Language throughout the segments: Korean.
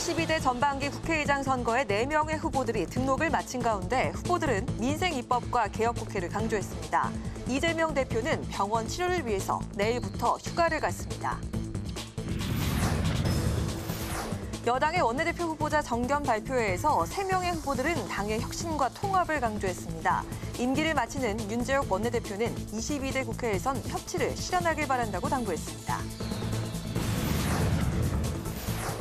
22대 전반기 국회의장 선거에 4명의 후보들이 등록을 마친 가운데 후보들은 민생 입법과 개혁 국회를 강조했습니다. 이재명 대표는 병원 치료를 위해서 내일부터 휴가를 갔습니다. 여당의 원내대표 후보자 정견 발표회에서 3명의 후보들은 당의 혁신과 통합을 강조했습니다. 임기를 마치는 윤재욱 원내대표는 22대 국회에선 협치를 실현하길 바란다고 당부했습니다.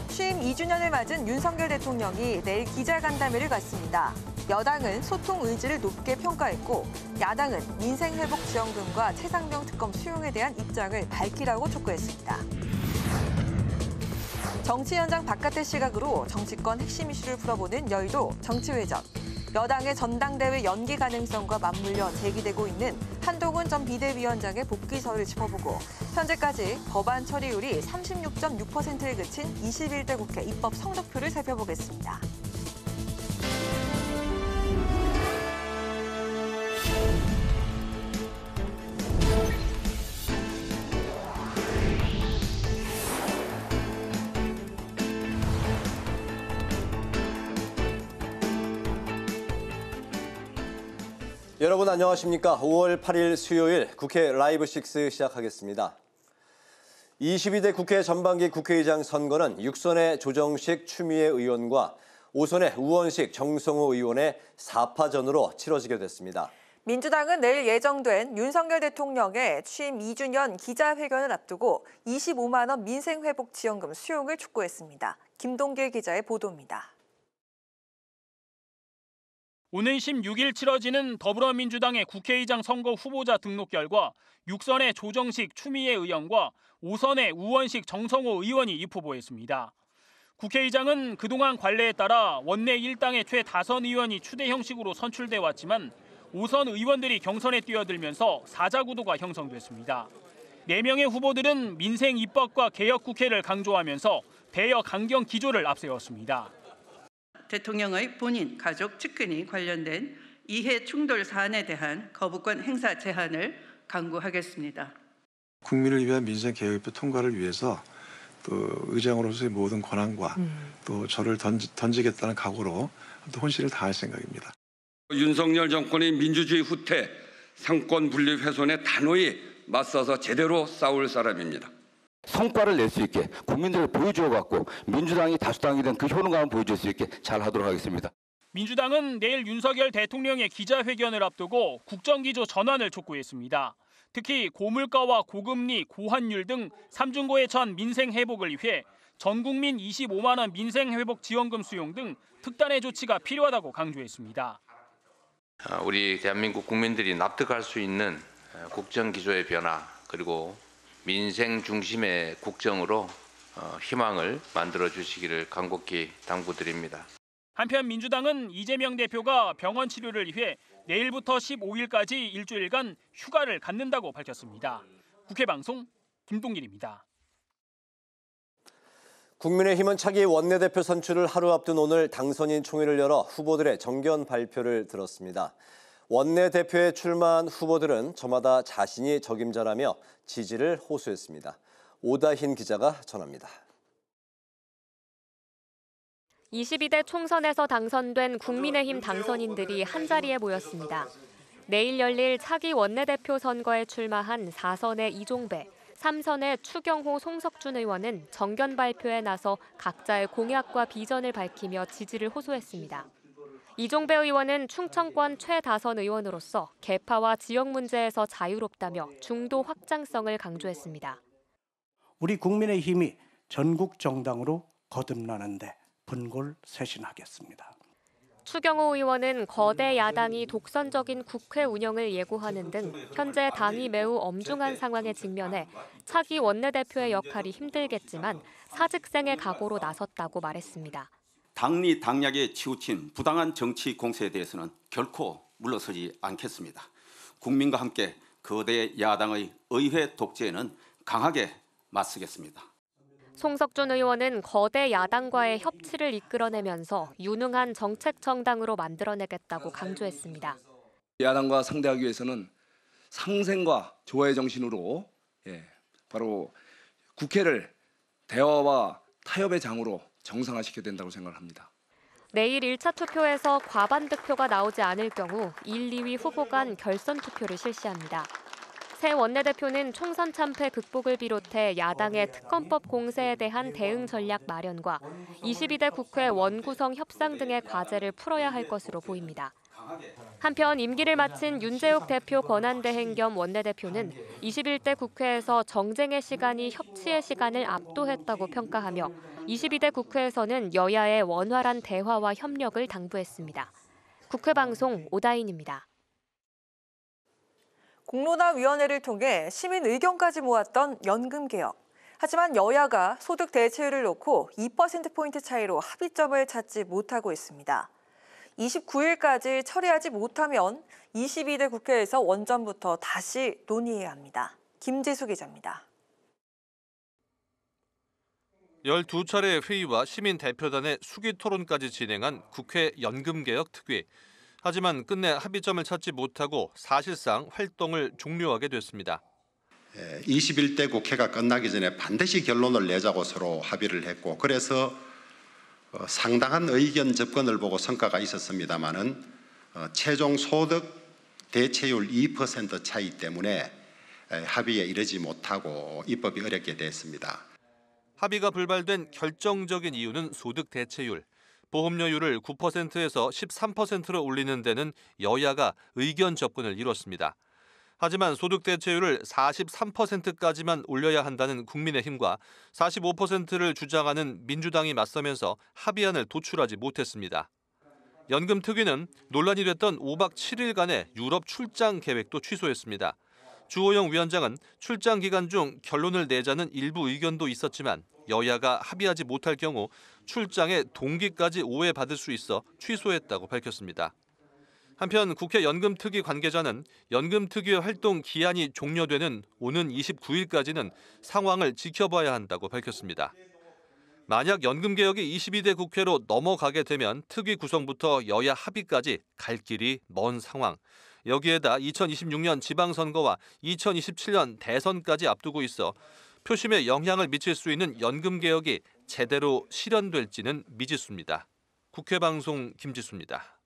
취임 2주년을 맞은 윤석열 대통령이 내일 기자간담회를 갖습니다. 여당은 소통 의지를 높게 평가했고 야당은 민생회복지원금과 최상병 특검 수용에 대한 입장을 밝히라고 촉구했습니다. 정치 현장 바깥의 시각으로 정치권 핵심 이슈를 풀어보는 여의도 정치회전. 여당의 전당대회 연기 가능성과 맞물려 제기되고 있는 한동훈 전 비대위원장의 복귀설을 짚어보고 현재까지 법안 처리율이 36.6%에 그친 21대 국회 입법 성적표를 살펴보겠습니다. 여러분 안녕하십니까? 5월 8일 수요일 국회 라이브 6 시작하겠습니다. 22대 국회 전반기 국회의장 선거는 6선의 조정식 추미애 의원과 5선의 우원식 정성호 의원의 4파전으로 치러지게 됐습니다. 민주당은 내일 예정된 윤석열 대통령의 취임 2주년 기자회견을 앞두고 25만 원 민생회복지원금 수용을 촉구했습니다. 김동길 기자의 보도입니다. 오는 16일 치러지는 더불어민주당의 국회의장 선거 후보자 등록 결과 6선의 조정식 추미애 의원과 5선의 우원식 정성호 의원이 입후보했습니다. 국회의장은 그동안 관례에 따라 원내 1당의 최다선 의원이 추대 형식으로 선출돼 왔지만 5선 의원들이 경선에 뛰어들면서 사자구도가 형성됐습니다. 4명의 후보들은 민생 입법과 개혁 국회를 강조하면서 대여 강경 기조를 앞세웠습니다. 대통령의 본인, 가족, 측근이 관련된 이해 충돌 사안에 대한 거부권 행사 제한을 강구하겠습니다. 국민을 위한 민생 개혁입법 통과를 위해서 또 의장으로서의 모든 권한과 또 저를 던지겠다는 각오로 또 혼신을 다할 생각입니다. 윤석열 정권의 민주주의 후퇴, 상권 분립 훼손에 단호히 맞서서 제대로 싸울 사람입니다. 성과를 낼 수 있게 국민들을 보여주어갖고 민주당이 다수당이 된 그 효능감을 보여줄 수 있게 잘 하도록 하겠습니다. 민주당은 내일 윤석열 대통령의 기자회견을 앞두고 국정기조 전환을 촉구했습니다. 특히 고물가와 고금리, 고환율 등 3중고에 처한 민생 회복을 위해 전 국민 25만 원 민생회복 지원금 수용 등 특단의 조치가 필요하다고 강조했습니다. 우리 대한민국 국민들이 납득할 수 있는 국정기조의 변화 그리고 민생 중심의 국정으로 희망을 만들어 주시기를 간곡히 당부드립니다. 한편 민주당은 이재명 대표가 병원 치료를 위해 내일부터 15일까지 일주일간 휴가를 갖는다고 밝혔습니다. 국회방송 김동길입니다. 국민의힘은 차기 원내대표 선출을 하루 앞둔 오늘 당선인 총회를 열어 후보들의 정견 발표를 들었습니다. 원내대표에 출마한 후보들은 저마다 자신이 적임자라며 지지를 호소했습니다. 오다힌 기자가 전합니다. 22대 총선에서 당선된 국민의힘 당선인들이 한자리에 모였습니다. 내일 열릴 차기 원내대표 선거에 출마한 4선의 이종배, 3선의 추경호, 송석준 의원은 정견 발표에 나서 각자의 공약과 비전을 밝히며 지지를 호소했습니다. 이종배 의원은 충청권 최다선 의원으로서 계파와 지역 문제에서 자유롭다며 중도 확장성을 강조했습니다. 우리 국민의힘이 전국 정당으로 거듭나는데 분골쇄신하겠습니다. 추경호 의원은 거대 야당이 독선적인 국회 운영을 예고하는 등 현재 당이 매우 엄중한 상황에 직면해 차기 원내대표의 역할이 힘들겠지만 사직생의 각오로 나섰다고 말했습니다. 당리 당략에 치우친 부당한 정치 공세에 대해서는 결코 물러서지 않겠습니다. 국민과 함께 거대 야당의 의회 독재에는 강하게 맞서겠습니다. 송석준 의원은 거대 야당과의 협치를 이끌어내면서 유능한 정책 정당으로 만들어내겠다고 강조했습니다. 야당과 상대하기 위해서는 상생과 조화의 정신으로 바로 국회를 대화와 타협의 장으로 정상화시켜야 된다고 생각을 합니다. 내일 1차 투표에서 과반 득표가 나오지 않을 경우 1, 2위 후보 간 결선 투표를 실시합니다. 새 원내대표는 총선 참패 극복을 비롯해 야당의 특검법 공세에 대한 대응 전략 마련과 22대 국회 원구성 협상 등의 과제를 풀어야 할 것으로 보입니다. 한편 임기를 마친 윤재욱 대표 권한대행 겸 원내대표는 21대 국회에서 정쟁의 시간이 협치의 시간을 압도했다고 평가하며 22대 국회에서는 여야의 원활한 대화와 협력을 당부했습니다. 국회방송 오다인입니다. 공론화위원회를 통해 시민 의견까지 모았던 연금개혁. 하지만 여야가 소득 대체율을 놓고 2%포인트 차이로 합의점을 찾지 못하고 있습니다. 29일까지 처리하지 못하면 22대 국회에서 원점부터 다시 논의해야 합니다. 김지수 기자입니다. 12차례 회의와 시민 대표단의 수기 토론까지 진행한 국회 연금개혁 특위. 하지만 끝내 합의점을 찾지 못하고 사실상 활동을 종료하게 됐습니다. 21대 국회가 끝나기 전에 반드시 결론을 내자고 서로 합의를 했고 그래서 상당한 의견 접근을 보고 성과가 있었습니다마는 최종 소득 대체율 2% 차이 때문에 합의에 이르지 못하고 입법이 어렵게 됐습니다. 합의가 불발된 결정적인 이유는 소득 대체율. 보험료율을 9%에서 13%로 올리는 데는 여야가 의견 접근을 이뤘습니다. 하지만 소득 대체율을 43%까지만 올려야 한다는 국민의힘과 45%를 주장하는 민주당이 맞서면서 합의안을 도출하지 못했습니다. 연금특위는 논란이 됐던 5박 7일간의 유럽 출장 계획도 취소했습니다. 주호영 위원장은 출장 기간 중 결론을 내자는 일부 의견도 있었지만 여야가 합의하지 못할 경우 출장의 동기까지 오해받을 수 있어 취소했다고 밝혔습니다. 한편 국회 연금특위 관계자는 연금특위의 활동 기한이 종료되는 오는 29일까지는 상황을 지켜봐야 한다고 밝혔습니다. 만약 연금개혁이 22대 국회로 넘어가게 되면 특위 구성부터 여야 합의까지 갈 길이 먼 상황. 여기에다 2026년 지방선거와 2027년 대선까지 앞두고 있어 표심에 영향을 미칠 수 있는 연금개혁이 제대로 실현될지는 미지수입니다. 국회방송 김지수입니다.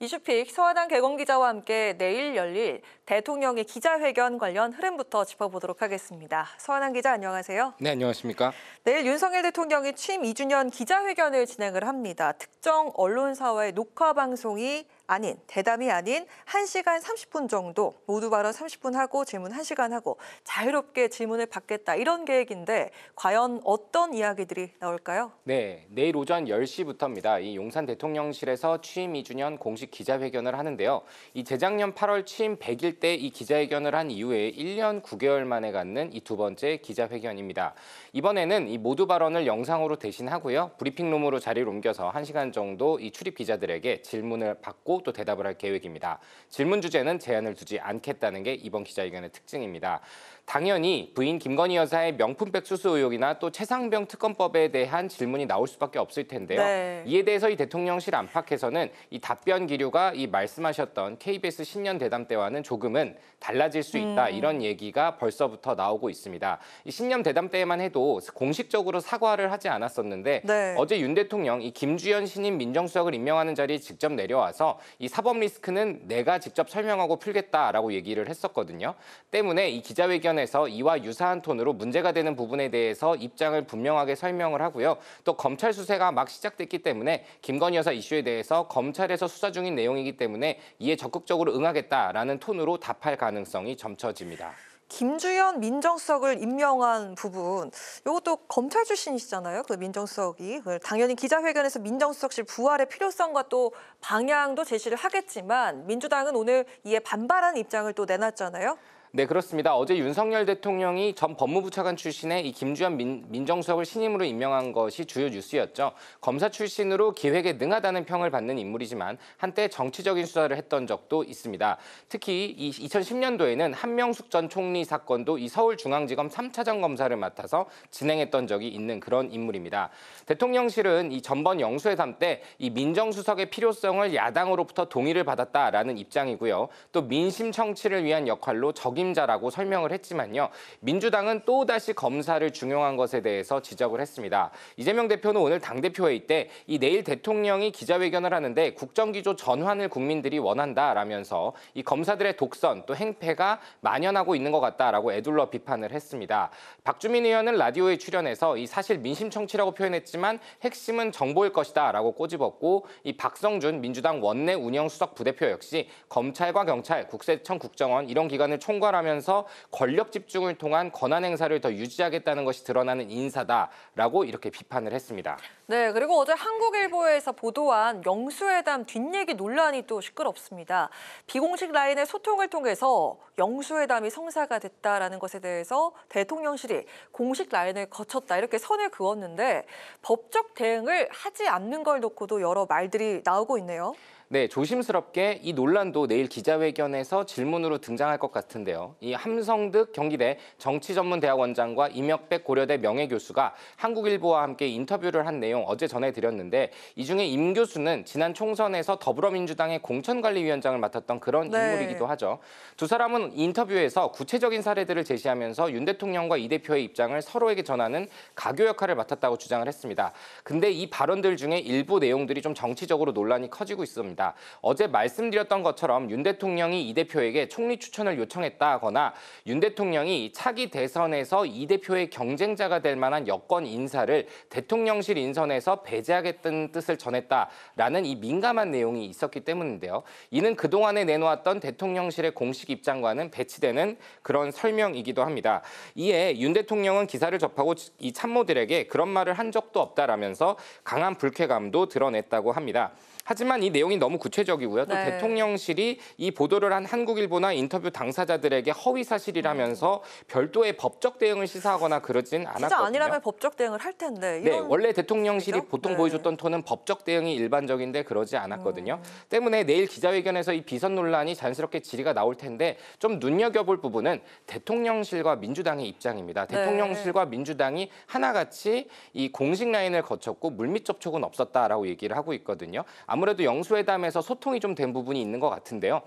이슈픽 서하당 개공기자와 함께 내일 열릴 대통령의 기자회견 관련 흐름부터 짚어보도록 하겠습니다. 서하당 기자 안녕하세요. 네, 안녕하십니까. 내일 윤석열 대통령이 취임 2주년 기자회견을 진행을 합니다. 특정 언론사와의 녹화 방송이 아닌, 대담이 아닌 1시간 30분 정도, 모두 발언 30분 하고 질문 1시간 하고 자유롭게 질문을 받겠다 이런 계획인데 과연 어떤 이야기들이 나올까요? 네, 내일 오전 10시부터입니다. 이 용산 대통령실에서 취임 2주년 공식 기자회견을 하는데요. 이 재작년 8월 취임 100일 때 이 기자회견을 한 이후에 1년 9개월 만에 갖는 이 두 번째 기자회견입니다. 이번에는 이 모두 발언을 영상으로 대신하고요. 브리핑룸으로 자리를 옮겨서 1시간 정도 이 출입 기자들에게 질문을 받고 또 대답을 할 계획입니다. 질문 주제는 제한을 두지 않겠다는 게 이번 기자회견의 특징입니다. 당연히 부인 김건희 여사의 명품백 수수 의혹이나 또 최상병 특검법에 대한 질문이 나올 수밖에 없을 텐데요. 네. 이에 대해서 이 대통령실 안팎에서는 이 답변 기류가 이 말씀하셨던 KBS 신년 대담 때와는 조금은 달라질 수 있다 이런 얘기가 벌써부터 나오고 있습니다. 이 신년 대담 때에만 해도 공식적으로 사과를 하지 않았었는데 네. 어제 윤 대통령 이 김주현 신임 민정수석을 임명하는 자리에 직접 내려와서 이 사법 리스크는 내가 직접 설명하고 풀겠다라고 얘기를 했었거든요. 때문에 이 기자회견에서 이와 유사한 톤으로 문제가 되는 부분에 대해서 입장을 분명하게 설명을 하고요. 또 검찰 수사가 막 시작됐기 때문에 김건희 여사 이슈에 대해서 검찰에서 수사 중인 내용이기 때문에 이에 적극적으로 응하겠다라는 톤으로 답할 가능성이 점쳐집니다. 김주현 민정수석을 임명한 부분, 이것도 검찰 출신이시잖아요. 그 민정수석이. 당연히 기자회견에서 민정수석실 부활의 필요성과 또 방향도 제시를 하겠지만 민주당은 오늘 이에 반발하는 입장을 또 내놨잖아요. 네, 그렇습니다. 어제 윤석열 대통령이 전 법무부 차관 출신의 이 김주현 민정수석을 신임으로 임명한 것이 주요 뉴스였죠. 검사 출신으로 기획에 능하다는 평을 받는 인물이지만 한때 정치적인 수사를 했던 적도 있습니다. 특히 이 2010년도에는 한명숙 전 총리 사건도 이 서울중앙지검 3차장 검사를 맡아서 진행했던 적이 있는 그런 인물입니다. 대통령실은 이 전번 영수회담 때 이 민정수석의 필요성을 야당으로부터 동의를 받았다라는 입장이고요. 또 민심 청취를 위한 역할로 적임자라고 설명을 했지만요. 민주당은 또다시 검사를 중용한 것에 대해서 지적을 했습니다. 이재명 대표는 오늘 당대표회의 때 이 내일 대통령이 기자회견을 하는데 국정기조 전환을 국민들이 원한다라면서 이 검사들의 독선 또 행패가 만연하고 있는 것 같다라고 에둘러 비판을 했습니다. 박주민 의원은 라디오에 출연해서 이 사실 민심 청취라고 표현했지만 핵심은 정보일 것이다라고 꼬집었고 이 박성준 민주당 원내 운영수석 부대표 역시 검찰과 경찰, 국세청, 국정원 이런 기관을 총괄하면서 권력 집중을 통한 권한 행사를 더 유지하겠다는 것이 드러나는 인사다라고 이렇게 비판을 했습니다. 네, 그리고 어제 한국일보에서 보도한 영수회담 뒷얘기 논란이 또 시끄럽습니다. 비공식 라인의 소통을 통해서 영수회담이 성사가 됐다라는 것에 대해서 대통령실이 공식 라인을 거쳤다 이렇게 선을 그었는데 법적 대응을 하지 않는 걸 놓고도 여러 말들이 나오고 있네요. 네, 조심스럽게 이 논란도 내일 기자회견에서 질문으로 등장할 것 같은데요. 이 함성득 경기대 정치전문대학원장과 임혁백 고려대 명예교수가 한국일보와 함께 인터뷰를 한 내용 어제 전해드렸는데 이 중에 임 교수는 지난 총선에서 더불어민주당의 공천관리위원장을 맡았던 그런 인물이기도 하죠. 두 사람은 인터뷰에서 구체적인 사례들을 제시하면서 윤 대통령과 이 대표의 입장을 서로에게 전하는 가교 역할을 맡았다고 주장을 했습니다. 근데 이 발언들 중에 일부 내용들이 좀 정치적으로 논란이 커지고 있습니다. 어제 말씀드렸던 것처럼 윤 대통령이 이 대표에게 총리 추천을 요청했다거나 윤 대통령이 차기 대선에서 이 대표의 경쟁자가 될 만한 여권 인사를 대통령실 인선에서 배제하겠다는 뜻을 전했다라는 이 민감한 내용이 있었기 때문인데요. 이는 그동안에 내놓았던 대통령실의 공식 입장과는 배치되는 그런 설명이기도 합니다. 이에 윤 대통령은 기사를 접하고 이 참모들에게 그런 말을 한 적도 없다라면서 강한 불쾌감도 드러냈다고 합니다. 하지만 이 내용이 너무 구체적이고요. 또 대통령실이 이 보도를 한 한국일보나 인터뷰 당사자들에게 허위 사실이라면서 별도의 법적 대응을 시사하거나 그러진 않았거든요. 진짜 아니라면 법적 대응을 할 텐데. 네, 원래 대통령실이 보통 보여줬던 톤은 법적 대응이 일반적인데 그러지 않았거든요. 때문에 내일 기자회견에서 이 비선 논란이 자연스럽게 질의가 나올 텐데 좀 눈여겨볼 부분은 대통령실과 민주당의 입장입니다. 대통령실과 민주당이 하나같이 이 공식 라인을 거쳤고 물밑 접촉은 없었다라고 얘기를 하고 있거든요. 아무래도 영수회담에서 소통이 좀 된 부분이 있는 것 같은데요.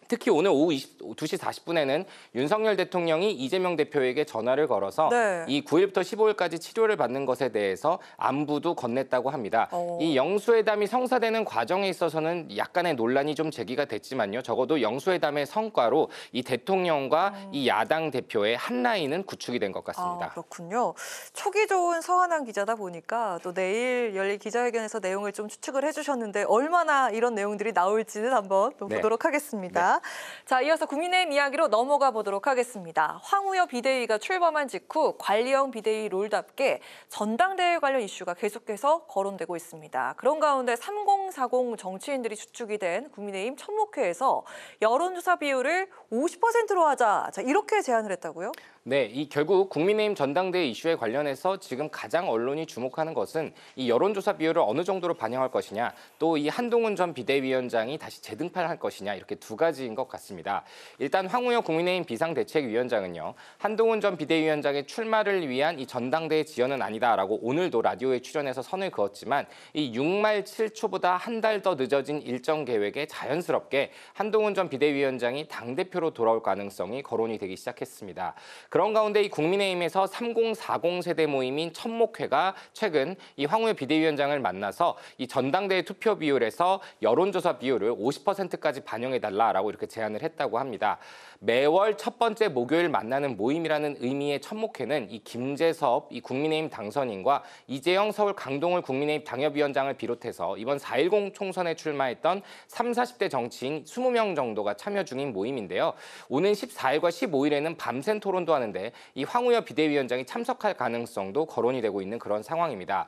특히 오늘 오후 2시 40분에는 윤석열 대통령이 이재명 대표에게 전화를 걸어서 이 9일부터 15일까지 치료를 받는 것에 대해서 안부도 건넸다고 합니다. 이 영수회담이 성사되는 과정에 있어서는 약간의 논란이 좀 제기가 됐지만요. 적어도 영수회담의 성과로 이 대통령과 이 야당 대표의 한 라인은 구축이 된 것 같습니다. 그렇군요. 촉이 좋은 서한한 기자다 보니까 또 내일 열릴 기자회견에서 내용을 좀 추측을 해주셨는데 얼마나 이런 내용들이 나올지는 한번 또 보도록 하겠습니다. 자, 이어서 국민의힘 이야기로 넘어가 보도록 하겠습니다. 황우여 비대위가 출범한 직후 관리형 비대위 롤답게 전당대회 관련 이슈가 계속해서 거론되고 있습니다. 그런 가운데 3040 정치인들이 주축이 된 국민의힘 천목회에서 여론조사 비율을 50%로 하자, 자, 이렇게 제안을 했다고요? 네, 이 결국 국민의힘 전당대회 이슈에 관련해서 지금 가장 언론이 주목하는 것은 이 여론조사 비율을 어느 정도로 반영할 것이냐, 또 이 한동훈 전 비대위원장이 다시 재등판할 것이냐 이렇게 두 가지인 것 같습니다. 일단 황우여 국민의힘 비상대책위원장은요, 한동훈 전 비대위원장의 출마를 위한 이 전당대회 지연은 아니다라고 오늘도 라디오에 출연해서 선을 그었지만 이 6말 7초보다 한 달 더 늦어진 일정 계획에 자연스럽게 한동훈 전 비대위원장이 당대표로 돌아올 가능성이 거론이 되기 시작했습니다. 그런 가운데 이 국민의힘에서 3040 세대 모임인 천목회가 최근 이 황우여 비대위원장을 만나서 이 전당대회 투표 비율에서 여론조사 비율을 50%까지 반영해달라라고 이렇게 제안을 했다고 합니다. 매월 첫 번째 목요일 만나는 모임이라는 의미의 천목회는 이 김재섭 이 국민의힘 당선인과 이재영 서울 강동을 국민의힘 당협위원장을 비롯해서 이번 4.10 총선에 출마했던 30, 40대 정치인 20명 정도가 참여 중인 모임인데요. 오는 14일과 15일에는 밤샘 토론도 하는데 이 황우여 비대위원장이 참석할 가능성도 거론이 되고 있는 그런 상황입니다.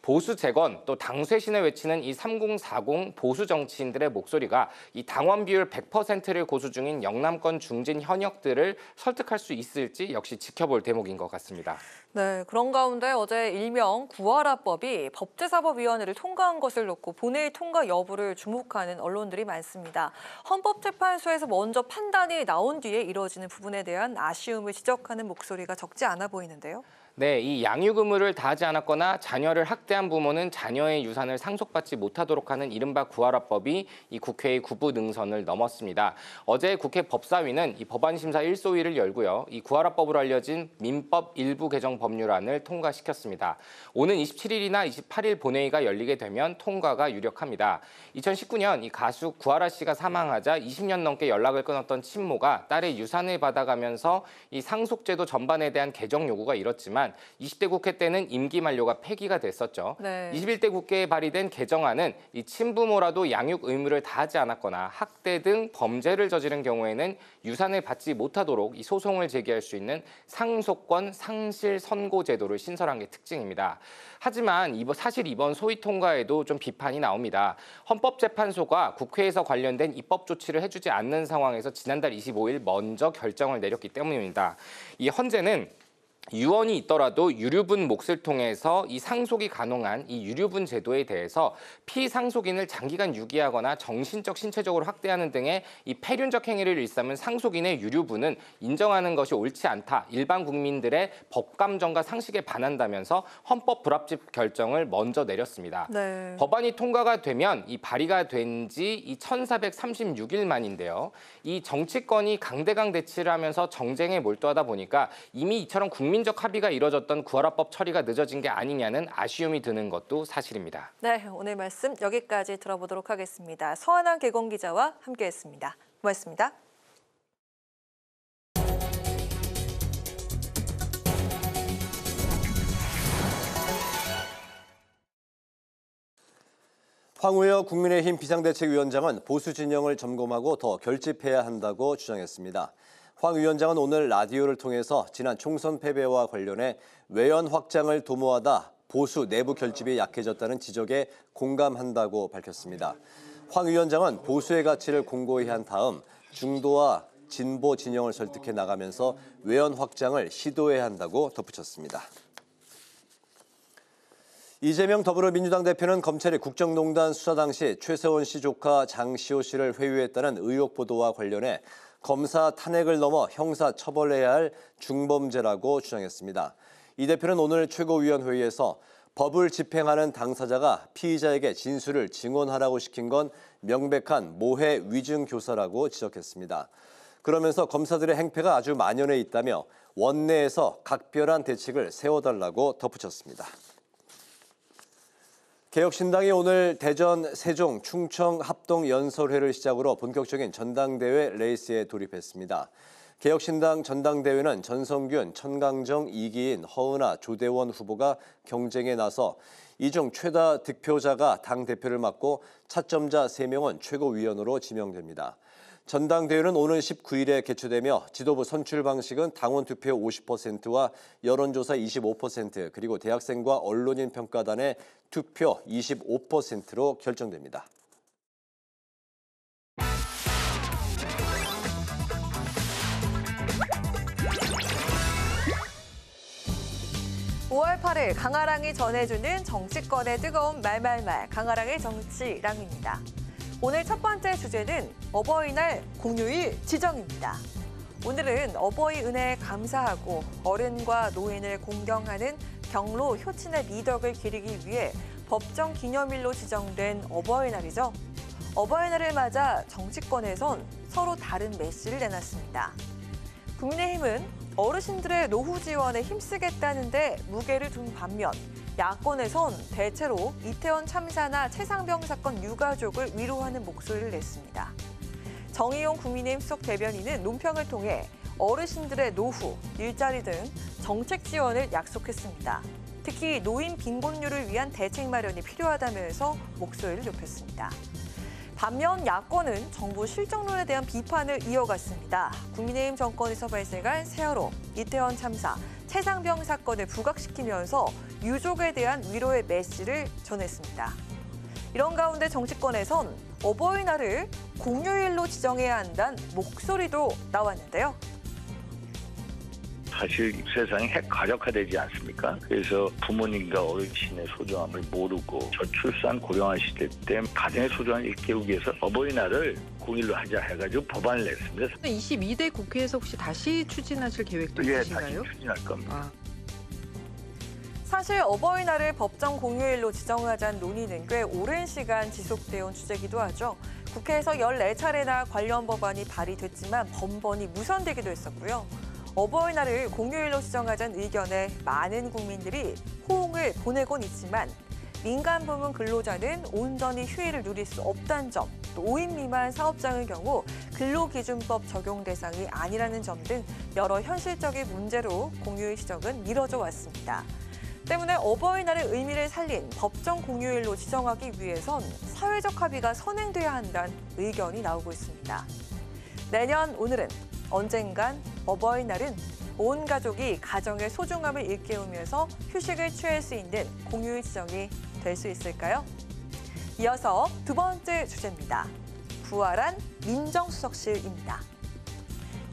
보수 재건 또 당 쇄신을 외치는 이 3040 보수 정치인들의 목소리가 이 당원 비율 100%를 고수 중인 영남권 중진 현역들을 설득할 수 있을지 역시 지켜볼 대목인 것 같습니다. 네, 그런 가운데 어제 일명 구하라법이 법제사법위원회를 통과한 것을 놓고 본회의 통과 여부를 주목하는 언론들이 많습니다. 헌법재판소에서 먼저 판단이 나온 뒤에 이뤄지는 부분에 대한 아쉬움을 지적하는 목소리가 적지 않아 보이는데요. 네, 이 양육 의무를 다하지 않았거나 자녀를 학대한 부모는 자녀의 유산을 상속받지 못하도록 하는 이른바 구하라법이 이 국회의 구부 능선을 넘었습니다. 어제 국회 법사위는 이 법안심사 1소위를 열고요. 이 구하라법으로 알려진 민법 일부 개정 법률안을 통과시켰습니다. 오는 27일이나 28일 본회의가 열리게 되면 통과가 유력합니다. 2019년 이 가수 구하라 씨가 사망하자 20년 넘게 연락을 끊었던 친모가 딸의 유산을 받아가면서 이 상속제도 전반에 대한 개정 요구가 이뤘지만 20대 국회 때는 임기 만료가 폐기가 됐었죠. 네. 21대 국회에 발의된 개정안은 이 친부모라도 양육 의무를 다하지 않았거나 학대 등 범죄를 저지른 경우에는 유산을 받지 못하도록 이 소송을 제기할 수 있는 상속권 상실 선고 제도를 신설한 게 특징입니다. 하지만 사실 이번 소위 통과에도 좀 비판이 나옵니다. 헌법재판소가 국회에서 관련된 입법 조치를 해주지 않는 상황에서 지난달 25일 먼저 결정을 내렸기 때문입니다. 이 헌재는 유언이 있더라도 유류분 몫을 통해서 이 상속이 가능한 이 유류분 제도에 대해서 피상속인을 장기간 유기하거나 정신적, 신체적으로 학대하는 등의 이 폐륜적 행위를 일삼은 상속인의 유류분은 인정하는 것이 옳지 않다. 일반 국민들의 법감정과 상식에 반한다면서 헌법 불합치 결정을 먼저 내렸습니다. 네. 법안이 통과가 되면 이 발의가 된 지 이 1436일 만인데요. 이 정치권이 강대강 대치를 하면서 정쟁에 몰두하다 보니까 이미 이처럼 국민적 합의가 이뤄졌던 구하라법 처리가 늦어진 게 아니냐는 아쉬움이 드는 것도 사실입니다. 네, 오늘 말씀 여기까지 들어보도록 하겠습니다. 서한한 개공 기자와 함께했습니다. 고맙습니다. 황우여 국민의힘 비상대책위원장은 보수 진영을 점검하고 더 결집해야 한다고 주장했습니다. 황 위원장은 오늘 라디오를 통해서 지난 총선 패배와 관련해 외연 확장을 도모하다 보수 내부 결집이 약해졌다는 지적에 공감한다고 밝혔습니다. 황 위원장은 보수의 가치를 공고히 한 다음 중도와 진보 진영을 설득해 나가면서 외연 확장을 시도해야 한다고 덧붙였습니다. 이재명 더불어민주당 대표는 검찰이 국정농단 수사 당시 최세원 씨 조카 장시호 씨를 회유했다는 의혹 보도와 관련해 검사 탄핵을 넘어 형사 처벌해야 할 중범죄라고 주장했습니다. 이 대표는 오늘 최고위원회의에서 법을 집행하는 당사자가 피의자에게 진술을 증언하라고 시킨 건 명백한 모해 위증 교사라고 지적했습니다. 그러면서 검사들의 행패가 아주 만연해 있다며 원내에서 각별한 대책을 세워달라고 덧붙였습니다. 개혁신당이 오늘 대전, 세종, 충청 합동연설회를 시작으로 본격적인 전당대회 레이스에 돌입했습니다. 개혁신당 전당대회는 전성균, 천강정, 이기인, 허은하, 조대원 후보가 경쟁에 나서 이 중 최다 득표자가 당대표를 맡고 차점자 3명은 최고위원으로 지명됩니다. 전당대회는 오는 19일에 개최되며 지도부 선출 방식은 당원 투표 50%와 여론조사 25% 그리고 대학생과 언론인 평가단의 투표 25%로 결정됩니다. (5월 8일) 강아랑이 전해주는 정치권의 뜨거운 말말말 강아랑의 정치랑입니다. 오늘 첫 번째 주제는 어버이날 공휴일 지정입니다. 오늘은 어버이 은혜에 감사하고 어른과 노인을 공경하는 경로 효친의 미덕을 기리기 위해 법정 기념일로 지정된 어버이날이죠. 어버이날을 맞아 정치권에선 서로 다른 메시를 내놨습니다. 국민의힘은 어르신들의 노후 지원에 힘쓰겠다는데 무게를 둔 반면 야권에선 대체로 이태원 참사나 최상병 사건 유가족을 위로하는 목소리를 냈습니다. 정의용 국민의힘 수석 대변인은 논평을 통해 어르신들의 노후, 일자리 등 정책 지원을 약속했습니다. 특히 노인 빈곤율을 위한 대책 마련이 필요하다면서 목소리를 높였습니다. 반면 야권은 정부 실정론에 대한 비판을 이어갔습니다. 국민의힘 정권에서 발생한 세월호, 이태원 참사, 최상병 사건을 부각시키면서 유족에 대한 위로의 메시지를 전했습니다. 이런 가운데 정치권에선 어버이날을 공휴일로 지정해야 한다는 목소리도 나왔는데요. 사실 세상이 핵가족화되지 않습니까? 그래서 부모님과 어르신의 소중함을 모르고 저출산 고령화 시대 때 가정의 소중함을 일깨우기 위해서 어버이날을 공휴일로 하자 해가지고 법안을 냈습니다. 22대 국회에서 혹시 다시 추진하실 계획도 있으신가요? 다시 추진할 겁니다. 사실 어버이날을 법정 공휴일로 지정하자는 논의는 꽤 오랜 시간 지속되어 온 주제이기도 하죠. 국회에서 14차례나 관련 법안이 발의됐지만 번번이 무산되기도 했었고요. 어버이날을 공휴일로 지정하자는 의견에 많은 국민들이 호응을 보내곤 있지만 민간 부문 근로자는 온전히 휴일을 누릴 수 없다는 점, 또 5인 미만 사업장의 경우 근로기준법 적용 대상이 아니라는 점 등 여러 현실적인 문제로 공휴일 지정은 미뤄져 왔습니다. 때문에 어버이날의 의미를 살린 법정 공휴일로 지정하기 위해선 사회적 합의가 선행돼야 한다는 의견이 나오고 있습니다. 내년 오늘은 언젠간 어버이날은 온 가족이 가정의 소중함을 일깨우면서 휴식을 취할 수 있는 공휴일 지정이 될 수 있을까요? 이어서 두 번째 주제입니다. 부활한 민정수석실입니다.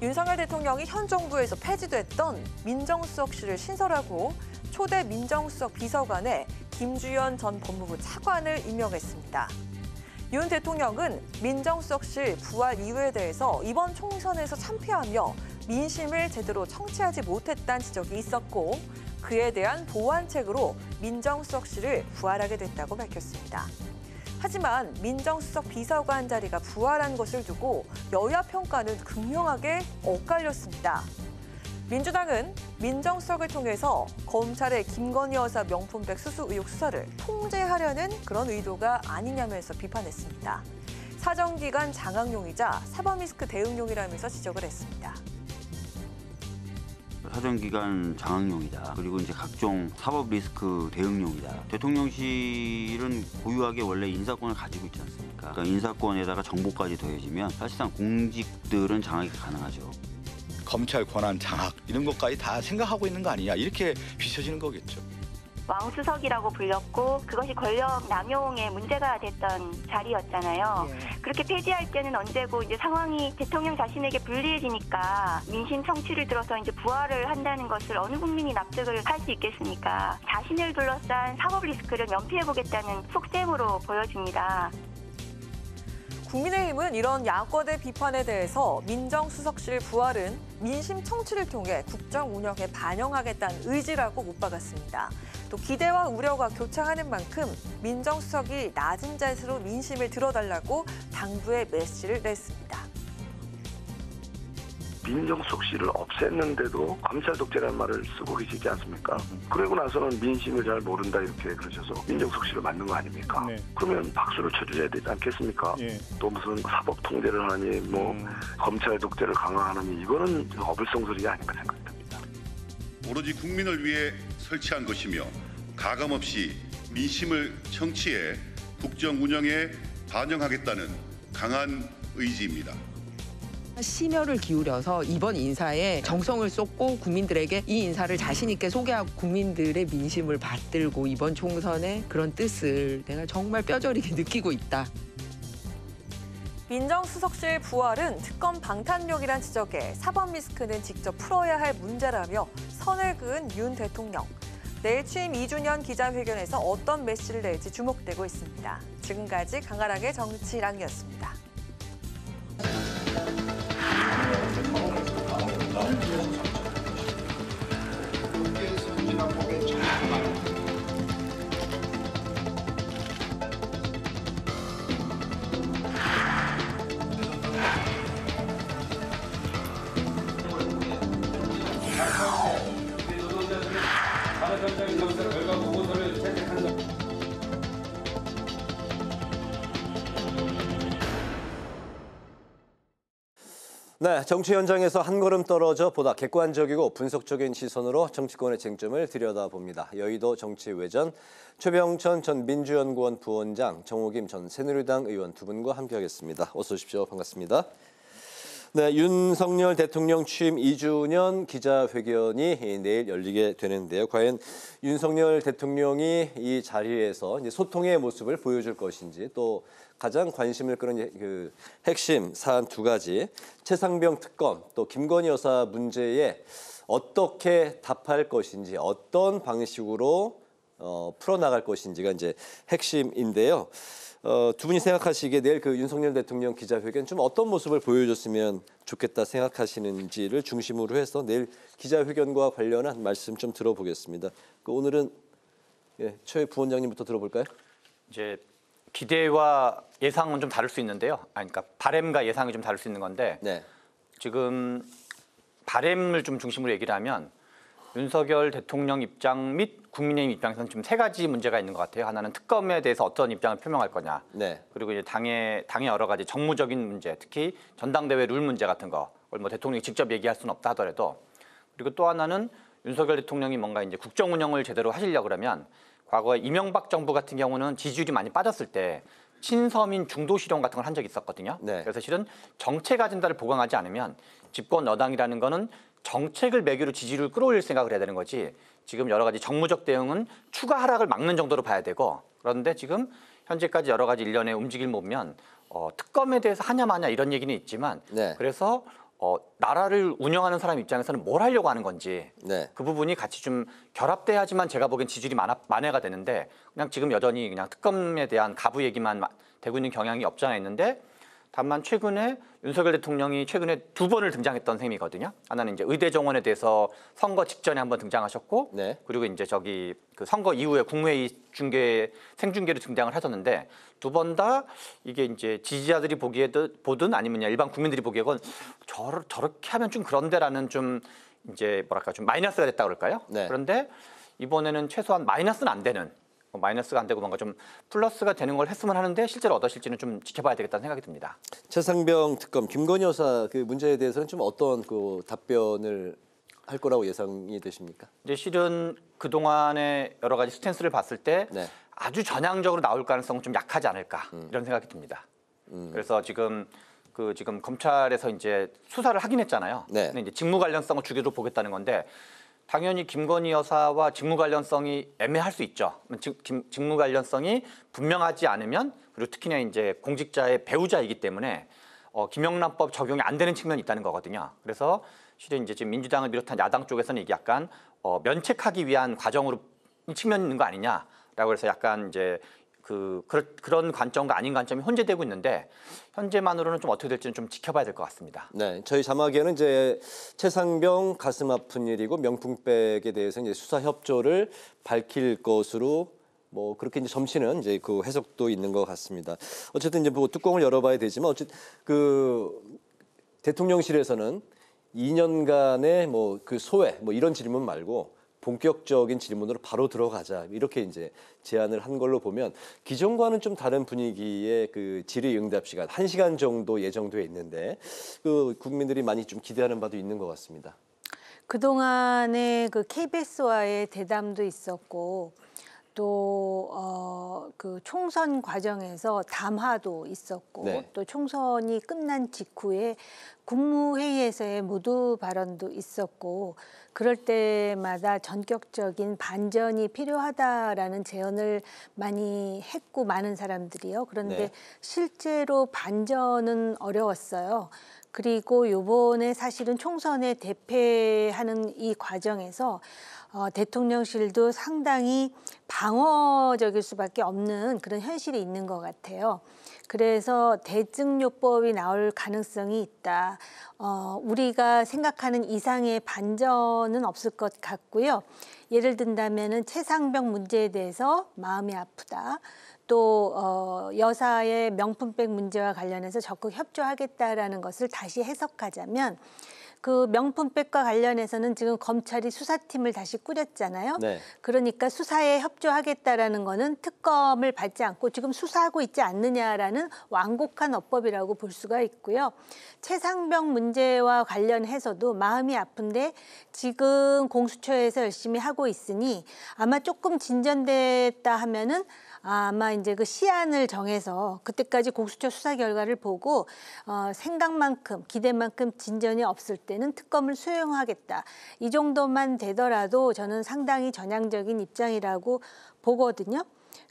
윤석열 대통령이 현 정부에서 폐지됐던 민정수석실을 신설하고 초대 민정수석 비서관에 김주현 전 법무부 차관을 임명했습니다. 윤 대통령은 민정수석실 부활 이유에 대해서 이번 총선에서 참패하며 민심을 제대로 청취하지 못했다는 지적이 있었고 그에 대한 보완책으로 민정수석실을 부활하게 됐다고 밝혔습니다. 하지만 민정수석 비서관 자리가 부활한 것을 두고 여야 평가는 극명하게 엇갈렸습니다. 민주당은 민정수석을 통해서 검찰의 김건희 여사 명품백 수수 의혹 수사를 통제하려는 그런 의도가 아니냐면서 비판했습니다. 사정기관 장악용이자 사법리스크 대응용이라면서 지적을 했습니다. 사정기관 장악용이다. 그리고 이제 각종 사법 리스크 대응용이다. 대통령실은 고유하게 원래 인사권을 가지고 있지 않습니까? 그러니까 인사권에다가 정보까지 더해지면 사실상 공직들은 장악이 가능하죠. 검찰 권한 장악 이런 것까지 다 생각하고 있는 거 아니냐 이렇게 비춰지는 거겠죠. 왕수석이라고 불렸고 그것이 권력 남용의 문제가 됐던 자리였잖아요. 그렇게 폐지할 때는 언제고 이제 상황이 대통령 자신에게 불리해지니까 민심 청취를 들어서 이제 부활을 한다는 것을 어느 국민이 납득을 할 수 있겠습니까? 자신을 둘러싼 사법 리스크를 면피해보겠다는 속셈으로 보여집니다. 국민의힘은 이런 야권의 비판에 대해서 민정수석실 부활은 민심 청취를 통해 국정 운영에 반영하겠다는 의지라고 못 박았습니다. 또 기대와 우려가 교차하는 만큼 민정수석이 낮은 자세로 민심을 들어달라고 당부의 메시지를 냈습니다. 민정수석실을 없앴는데도 검찰 독재라는 말을 쓰고 계시지 않습니까? 그러고 나서는 민심을 잘 모른다 이렇게 그러셔서 민정수석실을 만든 거 아닙니까? 그러면 박수를 쳐주셔야 되지 않겠습니까? 또 무슨 사법 통제를 하니 뭐 검찰 독재를 강화하느니 이거는 어불성설이 아닌가 생각이 듭니다. 오로지 국민을 위해 설치한 것이며 가감없이 민심을 청취해 국정 운영에 반영하겠다는 강한 의지입니다. 심혈을 기울여서 이번 인사에 정성을 쏟고 국민들에게 이 인사를 자신 있게 소개하고 국민들의 민심을 받들고 이번 총선의 그런 뜻을 내가 정말 뼈저리게 느끼고 있다. 민정수석실 부활은 특검 방탄용이란 지적에 사법 리스크는 직접 풀어야 할 문제라며 선을 그은 윤 대통령. 내일 취임 2주년 기자회견에서 어떤 메시지를 낼지 주목되고 있습니다. 지금까지 강아랑의 정치랑이었습니다. 네, 정치 현장에서 한 걸음 떨어져 보다 객관적이고 분석적인 시선으로 정치권의 쟁점을 들여다봅니다. 여의도 정치외전 최병천 전 민주연구원 부원장, 정호김 전 새누리당 의원 두 분과 함께하겠습니다. 어서 오십시오. 반갑습니다. 네, 윤석열 대통령 취임 2주년 기자회견이 내일 열리게 되는데요. 과연 윤석열 대통령이 이 자리에서 이제 소통의 모습을 보여줄 것인지, 또 가장 관심을 끄는 그 핵심 사안 두 가지, 최상병 특검, 또 김건희 여사 문제에 어떻게 답할 것인지, 어떤 방식으로 풀어나갈 것인지가 이제 핵심인데요. 두 분이 생각하시기에 내일 그 윤석열 대통령 기자회견 좀 어떤 모습을 보여줬으면 좋겠다 생각하시는지를 중심으로 해서 내일 기자회견과 관련한 말씀 좀 들어보겠습니다. 오늘은 최 부원장님부터 들어볼까요? 이제 기대와 예상은 좀 다를 수 있는데요. 그러니까 바램과 예상이 좀 다를 수 있는 건데 지금 바램을 좀 중심으로 얘기를 하면 윤석열 대통령 입장 및 국민의힘 입장에서는 지금 세 가지 문제가 있는 것 같아요. 하나는 특검에 대해서 어떤 입장을 표명할 거냐. 그리고 이제 당의 여러 가지 정무적인 문제, 특히 전당대회 룰 문제 같은 거, 뭐 대통령이 직접 얘기할 수는 없다 하더라도. 그리고 또 하나는 윤석열 대통령이 뭔가 이제 국정 운영을 제대로 하시려고 그러면 과거에 이명박 정부 같은 경우는 지지율이 많이 빠졌을 때 친서민 중도 실현 같은 걸 한 적이 있었거든요. 그래서 실은 정책 아젠다를 보강하지 않으면 집권 여당이라는 거는 정책을 매개로 지지율을 끌어올릴 생각을 해야 되는 거지, 지금 여러 가지 정무적 대응은 추가 하락을 막는 정도로 봐야 되고, 그런데 지금 현재까지 여러 가지 일련의 움직임을 보면 특검에 대해서 하냐 마냐 이런 얘기는 있지만 그래서 나라를 운영하는 사람 입장에서는 뭘 하려고 하는 건지 그 부분이 같이 좀 결합돼야지만 제가 보기엔 지지율이 만회가 되는데, 그냥 지금 여전히 그냥 특검에 대한 가부 얘기만 되고 있는 경향이 없지 않아 있는데, 다만 최근에 윤석열 대통령이 최근에 두 번을 등장했던 셈이거든요. 하나는 이제 의대 정원에 대해서 선거 직전에 한번 등장하셨고, 그리고 이제 그 선거 이후에 국무회의 생중계로 등장을 하셨는데, 두 번 다 이게 이제 지지자들이 보든 아니면 일반 국민들이 보기에는 저렇게 하면 좀 그런데라는 좀 이제 뭐랄까 좀 마이너스가 됐다 그럴까요? 그런데 이번에는 최소한 마이너스는 안 되는, 마이너스가 안 되고 뭔가 좀 플러스가 되는 걸 했으면 하는데 실제로 어떠실지는 좀 지켜봐야 되겠다는 생각이 듭니다. 최상병 특검, 김건희 여사 그 문제에 대해서는 좀 어떤 그 답변을 할 거라고 예상이 되십니까? 이제 실은 그 동안의 여러 가지 스탠스를 봤을 때 아주 전향적으로 나올 가능성은 좀 약하지 않을까 이런 생각이 듭니다. 그래서 지금 검찰에서 이제 수사를 하긴 했잖아요. 근데 이제 직무 관련성을 주기로 보겠다는 건데, 당연히 김건희 여사와 직무 관련성이 애매할 수 있죠. 직무 관련성이 분명하지 않으면, 그리고 특히나 이제 공직자의 배우자이기 때문에 김영란법 적용이 안 되는 측면이 있다는 거거든요. 그래서 실은 이제 지금 민주당을 비롯한 야당 쪽에서는 이게 약간 면책하기 위한 과정으로 측면이 있는 거 아니냐라고 해서 약간 이제 그런 관점과 아닌 관점이 혼재되고 있는데, 현재만으로는 좀 어떻게 될지는 좀 지켜봐야 될 것 같습니다. 네, 저희 자막에는 이제 최상병 가슴 아픈 일이고 명품백에 대해서 이제 수사 협조를 밝힐 것으로 뭐 그렇게 이제 점치는 이제 그 해석도 있는 것 같습니다. 어쨌든 이제 뭐 뚜껑을 열어봐야 되지만 어쨌든 그 대통령실에서는 2년간의 뭐 그 소회 뭐 이런 질문 말고 본격적인 질문으로 바로 들어가자, 이렇게 이제 제안을 한 걸로 보면 기존과는 좀 다른 분위기의 그 질의응답 시간 1시간 정도 예정돼 있는데, 그 국민들이 많이 좀 기대하는 바도 있는 것 같습니다. 그동안에 그 KBS와의 대담도 있었고, 또 그 총선 과정에서 담화도 있었고, 또 총선이 끝난 직후에 국무회의에서의 모두 발언도 있었고, 그럴 때마다 전격적인 반전이 필요하다라는 제언을 많이 했고, 많은 사람들이요. 그런데 실제로 반전은 어려웠어요. 그리고 요번에 사실은 총선에 대패하는 이 과정에서 대통령실도 상당히 방어적일 수밖에 없는 그런 현실이 있는 것 같아요. 그래서 대증요법이 나올 가능성이 있다. 우리가 생각하는 이상의 반전은 없을 것 같고요. 예를 든다면은 최상병 문제에 대해서 마음이 아프다. 또 여사의 명품백 문제와 관련해서 적극 협조하겠다라는 것을 다시 해석하자면, 그 명품백과 관련해서는 지금 검찰이 수사팀을 다시 꾸렸잖아요. 네. 그러니까 수사에 협조하겠다라는 거는 특검을 받지 않고 지금 수사하고 있지 않느냐라는 완곡한 어법이라고 볼 수가 있고요. 최상병 문제와 관련해서도 마음이 아픈데 지금 공수처에서 열심히 하고 있으니 아마 조금 진전됐다 하면은 아마 이제 그 시한을 정해서 그때까지 공수처 수사 결과를 보고 생각만큼 기대만큼 진전이 없을 때는 특검을 수용하겠다. 이 정도만 되더라도 저는 상당히 전향적인 입장이라고 보거든요.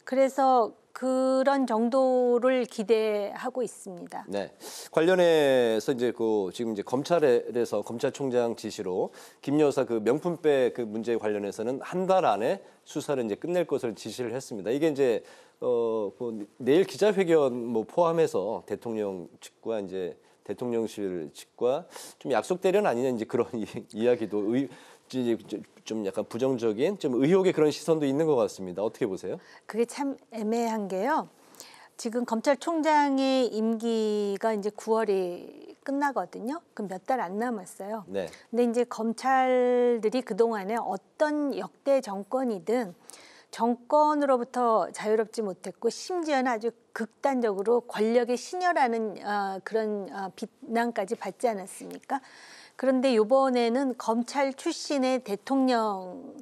그래서 그런 정도를 기대하고 있습니다. 네, 관련해서 이제 지금 이제 검찰에서 검찰총장 지시로 김 여사 그 명품백 그 문제 관련해서는 한 달 안에 수사를 이제 끝낼 것을 지시를 했습니다. 이게 이제 내일 기자회견 뭐 포함해서 대통령 측과 이제 대통령실 측과 좀 약속대련 아니냐 이제 그런 이야기도 좀 약간 부정적인 좀 의혹의 그런 시선도 있는 것 같습니다. 어떻게 보세요? 그게 참 애매한 게요. 지금 검찰총장의 임기가 이제 9월이 끝나거든요. 그럼 몇 달 안 남았어요. 네. 근데 이제 검찰들이 그동안에 어떤 역대 정권이든 정권으로부터 자유롭지 못했고 심지어는 아주 극단적으로 권력의 신여라는 그런 비난까지 받지 않았습니까? 그런데 이번에는 검찰 출신의 대통령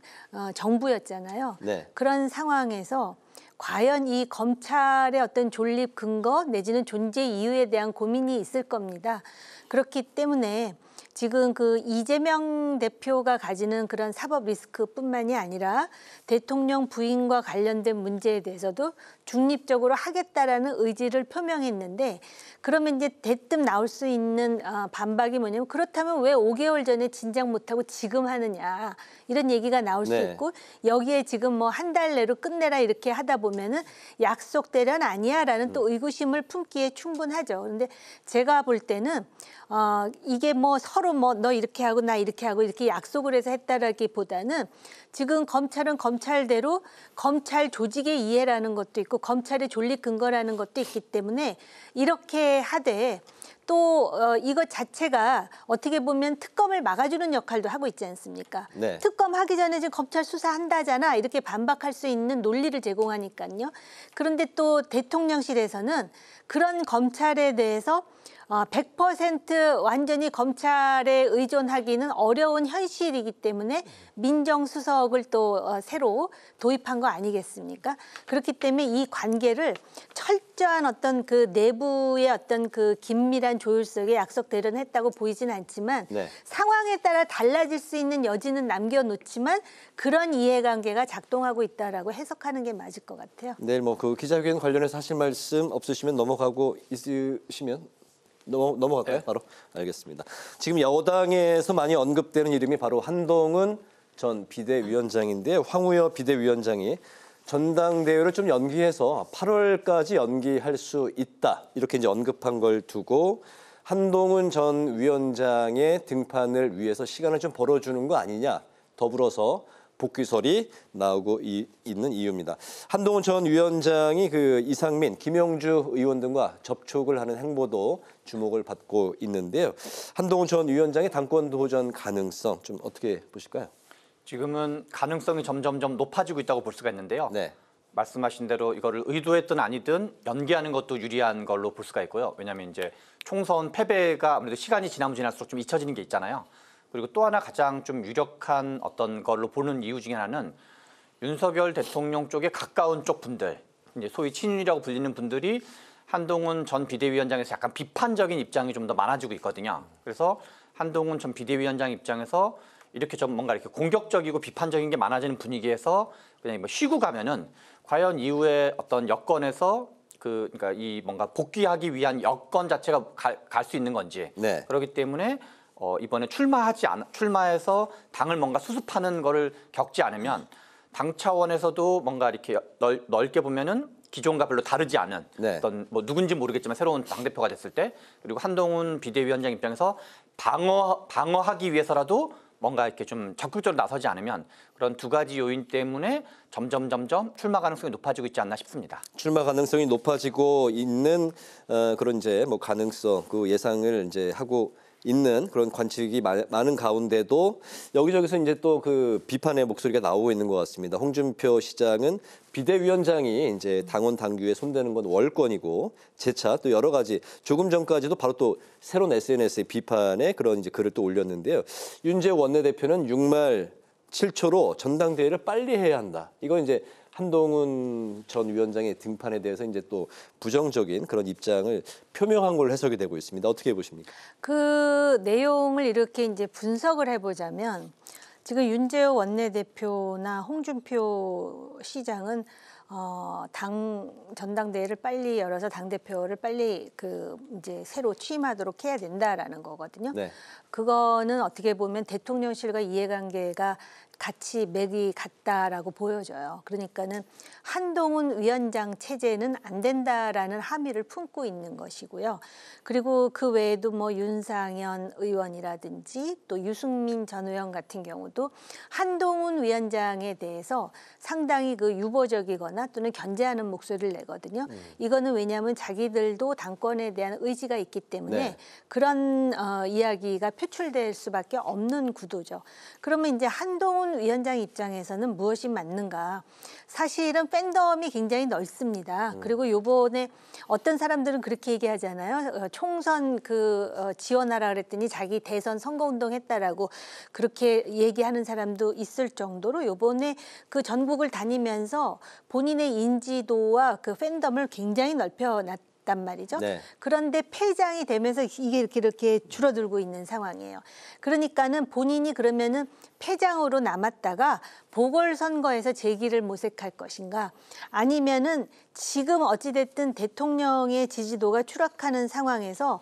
정부였잖아요. 네. 그런 상황에서 과연 이 검찰의 어떤 존립 근거 내지는 존재 이유에 대한 고민이 있을 겁니다. 그렇기 때문에 지금 그 이재명 대표가 가지는 그런 사법 리스크뿐만이 아니라 대통령 부인과 관련된 문제에 대해서도 중립적으로 하겠다라는 의지를 표명했는데 그러면 이제 대뜸 나올 수 있는 반박이 뭐냐면 그렇다면 왜 5개월 전에 진작 못하고 지금 하느냐 이런 얘기가 나올 수 네. 있고 여기에 지금 뭐 한 달 내로 끝내라 이렇게 하다 보면은 약속대련 아니야라는 또 의구심을 품기에 충분하죠. 그런데 제가 볼 때는 이게 뭐 서로 뭐 너 이렇게 하고 나 이렇게 하고 이렇게 약속을 해서 했다라기보다는 지금 검찰은 검찰대로 검찰 조직의 이해라는 것도 있고 검찰의 존립 근거라는 것도 있기 때문에 이렇게 하되 또 이것 자체가 어떻게 보면 특검을 막아주는 역할도 하고 있지 않습니까? 네. 특검 하기 전에 지금 검찰 수사한다잖아 이렇게 반박할 수 있는 논리를 제공하니까요. 그런데 또 대통령실에서는 그런 검찰에 대해서 100% 완전히 검찰에 의존하기는 어려운 현실이기 때문에 민정수석을 또 새로 도입한 거 아니겠습니까? 그렇기 때문에 이 관계를 철저한 어떤 그 내부의 어떤 그 긴밀한 조율 속에 약속 대련했다고 보이진 않지만 네. 상황에 따라 달라질 수 있는 여지는 남겨놓지만 그런 이해관계가 작동하고 있다라고 해석하는 게 맞을 것 같아요. 내일 뭐 그 기자회견 관련해서 하실 말씀 없으시면 넘어가고 있으시면 넘어갈까요? 네. 바로 알겠습니다. 지금 여당에서 많이 언급되는 이름이 바로 한동훈 전 비대위원장인데요. 황우여 비대위원장이 전당대회를 좀 연기해서 8월까지 연기할 수 있다 이렇게 이제 언급한 걸 두고 한동훈 전 위원장의 등판을 위해서 시간을 좀 벌어주는 거 아니냐 더불어서 복귀설이 나오고 있는 이유입니다. 한동훈 전 위원장이 그 이상민, 김영주 의원 등과 접촉을 하는 행보도 주목을 받고 있는데요. 한동훈 전 위원장의 당권 도전 가능성 좀 어떻게 보실까요? 지금은 가능성이 점점점 높아지고 있다고 볼 수가 있는데요. 네. 말씀하신 대로 이거를 의도했든 아니든 연기하는 것도 유리한 걸로 볼 수가 있고요. 왜냐하면 이제 총선 패배가 아무래도 시간이 지나면 지날수록 좀 잊혀지는 게 있잖아요. 그리고 또 하나 가장 좀 유력한 어떤 걸로 보는 이유 중에 하나는 윤석열 대통령 쪽에 가까운 쪽 분들, 이제 소위 친윤이라고 불리는 분들이 한동훈 전 비대위원장에서 약간 비판적인 입장이 좀 더 많아지고 있거든요. 그래서 한동훈 전 비대위원장 입장에서 이렇게 좀 뭔가 이렇게 공격적이고 비판적인 게 많아지는 분위기에서 그냥 뭐 쉬고 가면은 과연 이후에 어떤 여건에서 그러니까 이 뭔가 복귀하기 위한 여건 자체가 갈 수 있는 건지 네. 그렇기 때문에 이번에 출마해서 당을 뭔가 수습하는 거를 겪지 않으면 당 차원에서도 뭔가 이렇게 넓게 보면은 기존과 별로 다르지 않은 네. 어떤 뭐 누군지 모르겠지만 새로운 당대표가 됐을 때 그리고 한동훈 비대위원장 입장에서 방어하기 위해서라도 뭔가 이렇게 좀 적극적으로 나서지 않으면 그런 두 가지 요인 때문에 점점 출마 가능성이 높아지고 있지 않나 싶습니다. 출마 가능성이 높아지고 있는 그런 이제 뭐 가능성 그 예상을 이제 하고 있는 그런 관측이 많은 가운데도 여기저기서 이제 또 그 비판의 목소리가 나오고 있는 것 같습니다. 홍준표 시장은 비대위원장이 이제 당원 당규에 손대는 건 월권이고 재차 또 여러 가지 조금 전까지도 바로 또 새로운 SNS의 비판의 그런 이제 글을 또 올렸는데요. 윤재호 원내대표는 6말 7초로 전당대회를 빨리 해야 한다. 이거 이제 한동훈 전 위원장의 등판에 대해서 이제 또 부정적인 그런 입장을 표명한 걸로 해석이 되고 있습니다. 어떻게 보십니까? 그 내용을 이렇게 이제 분석을 해보자면 지금 윤재호 원내대표나 홍준표 시장은 당 전당대회를 빨리 열어서 당 대표를 빨리 그 이제 새로 취임하도록 해야 된다라는 거거든요. 네. 그거는 어떻게 보면 대통령실과 이해관계가 같이 맥이 같다라고 보여져요. 그러니까는 한동훈 위원장 체제는 안 된다라는 함의를 품고 있는 것이고요. 그리고 그 외에도 뭐 윤상현 의원이라든지 또 유승민 전 의원 같은 경우도 한동훈 위원장에 대해서 상당히 그 유보적이거나 또는 견제하는 목소리를 내거든요. 이거는 왜냐하면 자기들도 당권에 대한 의지가 있기 때문에 네. 그런 이야기가 표출될 수밖에 없는 구도죠. 그러면 이제 한동훈 위원장 입장에서는 무엇이 맞는가? 사실은 팬덤이 굉장히 넓습니다. 그리고 요번에 어떤 사람들은 그렇게 얘기하잖아요. 총선 지원하라 그랬더니 자기 대선 선거운동 했다라고 그렇게 얘기하는 사람도 있을 정도로 요번에 그 전국을 다니면서 본인의 인지도와 그 팬덤을 굉장히 넓혀놨 단 말이죠. 네. 그런데 폐장이 되면서 이게 이렇게 줄어들고 있는 상황이에요. 그러니까는 본인이 그러면은 폐장으로 남았다가 보궐선거에서 재기를 모색할 것인가 아니면은 지금 어찌됐든 대통령의 지지도가 추락하는 상황에서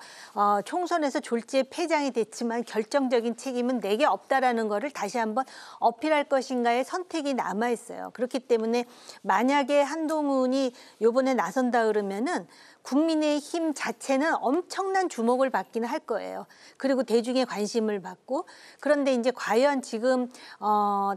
총선에서 졸지에 폐장이 됐지만 결정적인 책임은 내게 없다라는 거를 다시 한번 어필할 것인가의 선택이 남아 있어요. 그렇기 때문에 만약에 한동훈이 요번에 나선다 그러면은 국민의힘 자체는 엄청난 주목을 받기는 할 거예요. 그리고 대중의 관심을 받고 그런데 이제 과연 지금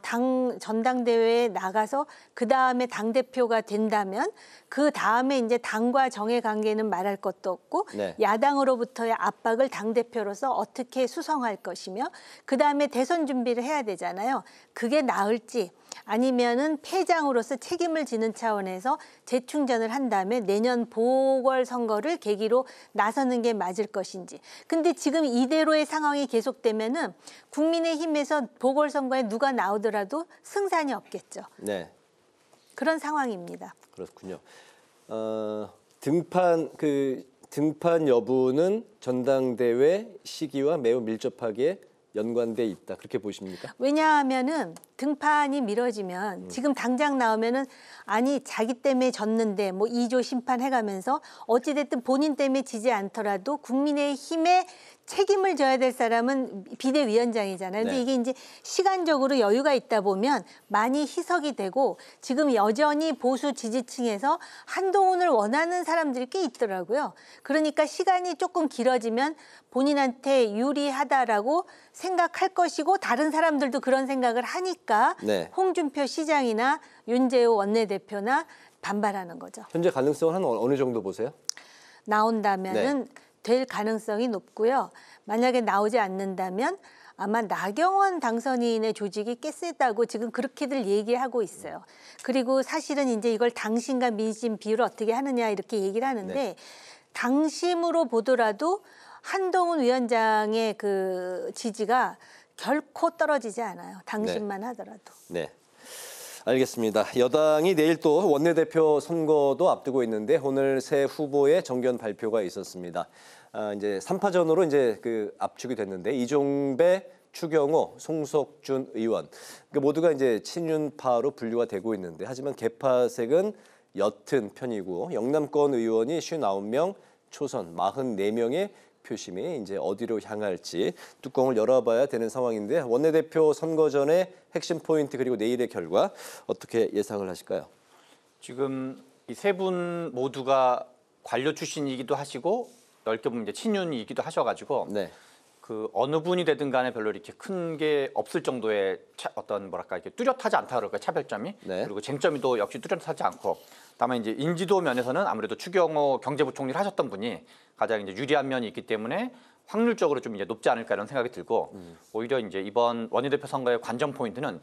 당 전당대회에 나가서 그 다음에 당 대표가 된다면 그 다음에 이제 당과 정의 관계는 말할 것도 없고 네. 야당으로부터의 압박을 당 대표로서 어떻게 수성할 것이며 그 다음에 대선 준비를 해야 되잖아요. 그게 나을지. 아니면은 패장으로서 책임을 지는 차원에서 재충전을 한 다음에 내년 보궐선거를 계기로 나서는 게 맞을 것인지. 근데 지금 이대로의 상황이 계속되면은 국민의힘에서 보궐선거에 누가 나오더라도 승산이 없겠죠. 네. 그런 상황입니다. 그렇군요. 등판 여부는 전당대회 시기와 매우 밀접하게 연관돼 있다. 그렇게 보십니까? 왜냐하면은 등판이 미뤄지면 지금 당장 나오면은 아니 자기 때문에 졌는데 뭐 2조 심판해가면서 어찌됐든 본인 때문에 지지 않더라도 국민의힘에 책임을 져야 될 사람은 비대위원장이잖아요. 근데 네. 이게 이제 시간적으로 여유가 있다 보면 많이 희석이 되고 지금 여전히 보수 지지층에서 한동훈을 원하는 사람들이 꽤 있더라고요. 그러니까 시간이 조금 길어지면 본인한테 유리하다라고 생각할 것이고 다른 사람들도 그런 생각을 하니까 네. 홍준표 시장이나 윤재호 원내대표나 반발하는 거죠. 현재 가능성은 한 어느 정도 보세요? 나온다면은 될 가능성이 높고요. 만약에 나오지 않는다면 아마 나경원 당선인의 조직이 꽤 세다고 지금 그렇게들 얘기하고 있어요. 그리고 사실은 이제 이걸 당심과 민심 비율을 어떻게 하느냐 이렇게 얘기를 하는데 네. 당심으로 보더라도 한동훈 위원장의 그 지지가 결코 떨어지지 않아요. 당심만 하더라도. 네. 알겠습니다. 여당이 내일 또 원내대표 선거도 앞두고 있는데 오늘 새 후보의 정견 발표가 있었습니다. 이제 3파전으로 이제 그 압축이 됐는데 이종배, 추경호, 송석준 의원 모두가 이제 친윤파로 분류가 되고 있는데 하지만 개파색은 옅은 편이고 영남권 의원이 59명, 초선 44명의 표심이 이제 어디로 향할지 뚜껑을 열어봐야 되는 상황인데 원내대표 선거 전에 핵심 포인트 그리고 내일의 결과 어떻게 예상을 하실까요? 지금 이 세 분 모두가 관료 출신이기도 하시고 넓게 보면 이제 친윤이기도 하셔가지고 네. 그 어느 분이 되든 간에 별로 이렇게 큰 게 없을 정도의 어떤 뭐랄까 이렇게 뚜렷하지 않다 그럴까요? 차별점이 네. 그리고 쟁점이 또 역시 뚜렷하지 않고 다만 이제 인지도 면에서는 아무래도 추경호 경제부총리를 하셨던 분이 가장 이제 유리한 면이 있기 때문에 확률적으로 좀 이제 높지 않을까 이런 생각이 들고 오히려 이제 이번 원내대표 선거의 관전 포인트는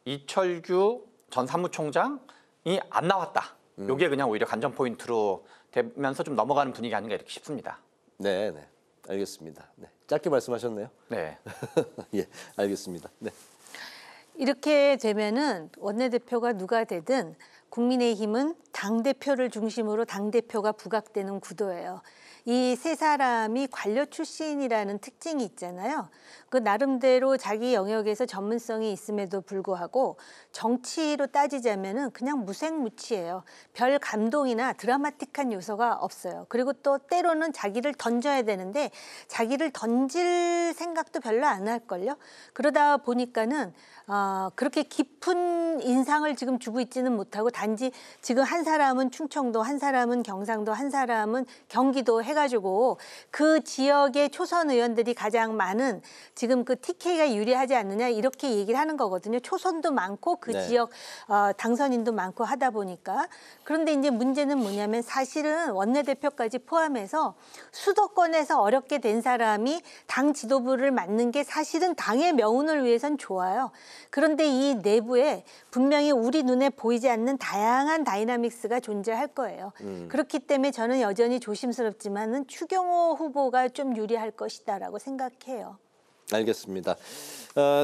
이철규 전 사무총장이 안 나왔다. 이게 그냥 오히려 관전 포인트로 되면서 좀 넘어가는 분위기 아닌가 이렇게 싶습니다. 네, 네, 알겠습니다. 네, 짧게 말씀하셨네요. 네, 예, 알겠습니다. 네. 이렇게 되면은 원내대표가 누가 되든 국민의힘은 당대표를 중심으로 당대표가 부각되는 구도예요. 이 세 사람이 관료 출신이라는 특징이 있잖아요. 그 나름대로 자기 영역에서 전문성이 있음에도 불구하고 정치로 따지자면은 그냥 무색무취해요. 별 감동이나 드라마틱한 요소가 없어요. 그리고 또 때로는 자기를 던져야 되는데 자기를 던질 생각도 별로 안 할걸요. 그러다 보니까는 그렇게 깊은 인상을 지금 주고 있지는 못하고 단지 지금 한 사람은 충청도, 한 사람은 경상도, 한 사람은 경기도 해가지고 그 지역의 초선 의원들이 가장 많은 지금 그 TK가 유리하지 않느냐 이렇게 얘기를 하는 거거든요. 초선도 많고 그 네. 지역 당선인도 많고 하다 보니까. 그런데 이제 문제는 뭐냐면 사실은 원내대표까지 포함해서 수도권에서 어렵게 된 사람이 당 지도부를 맡는 게 사실은 당의 명운을 위해선 좋아요. 그런데 이 내부에 분명히 우리 눈에 보이지 않는 다양한 다이나믹스가 존재할 거예요. 그렇기 때문에 저는 여전히 조심스럽지만은 추경호 후보가 좀 유리할 것이다라고 생각해요. 알겠습니다.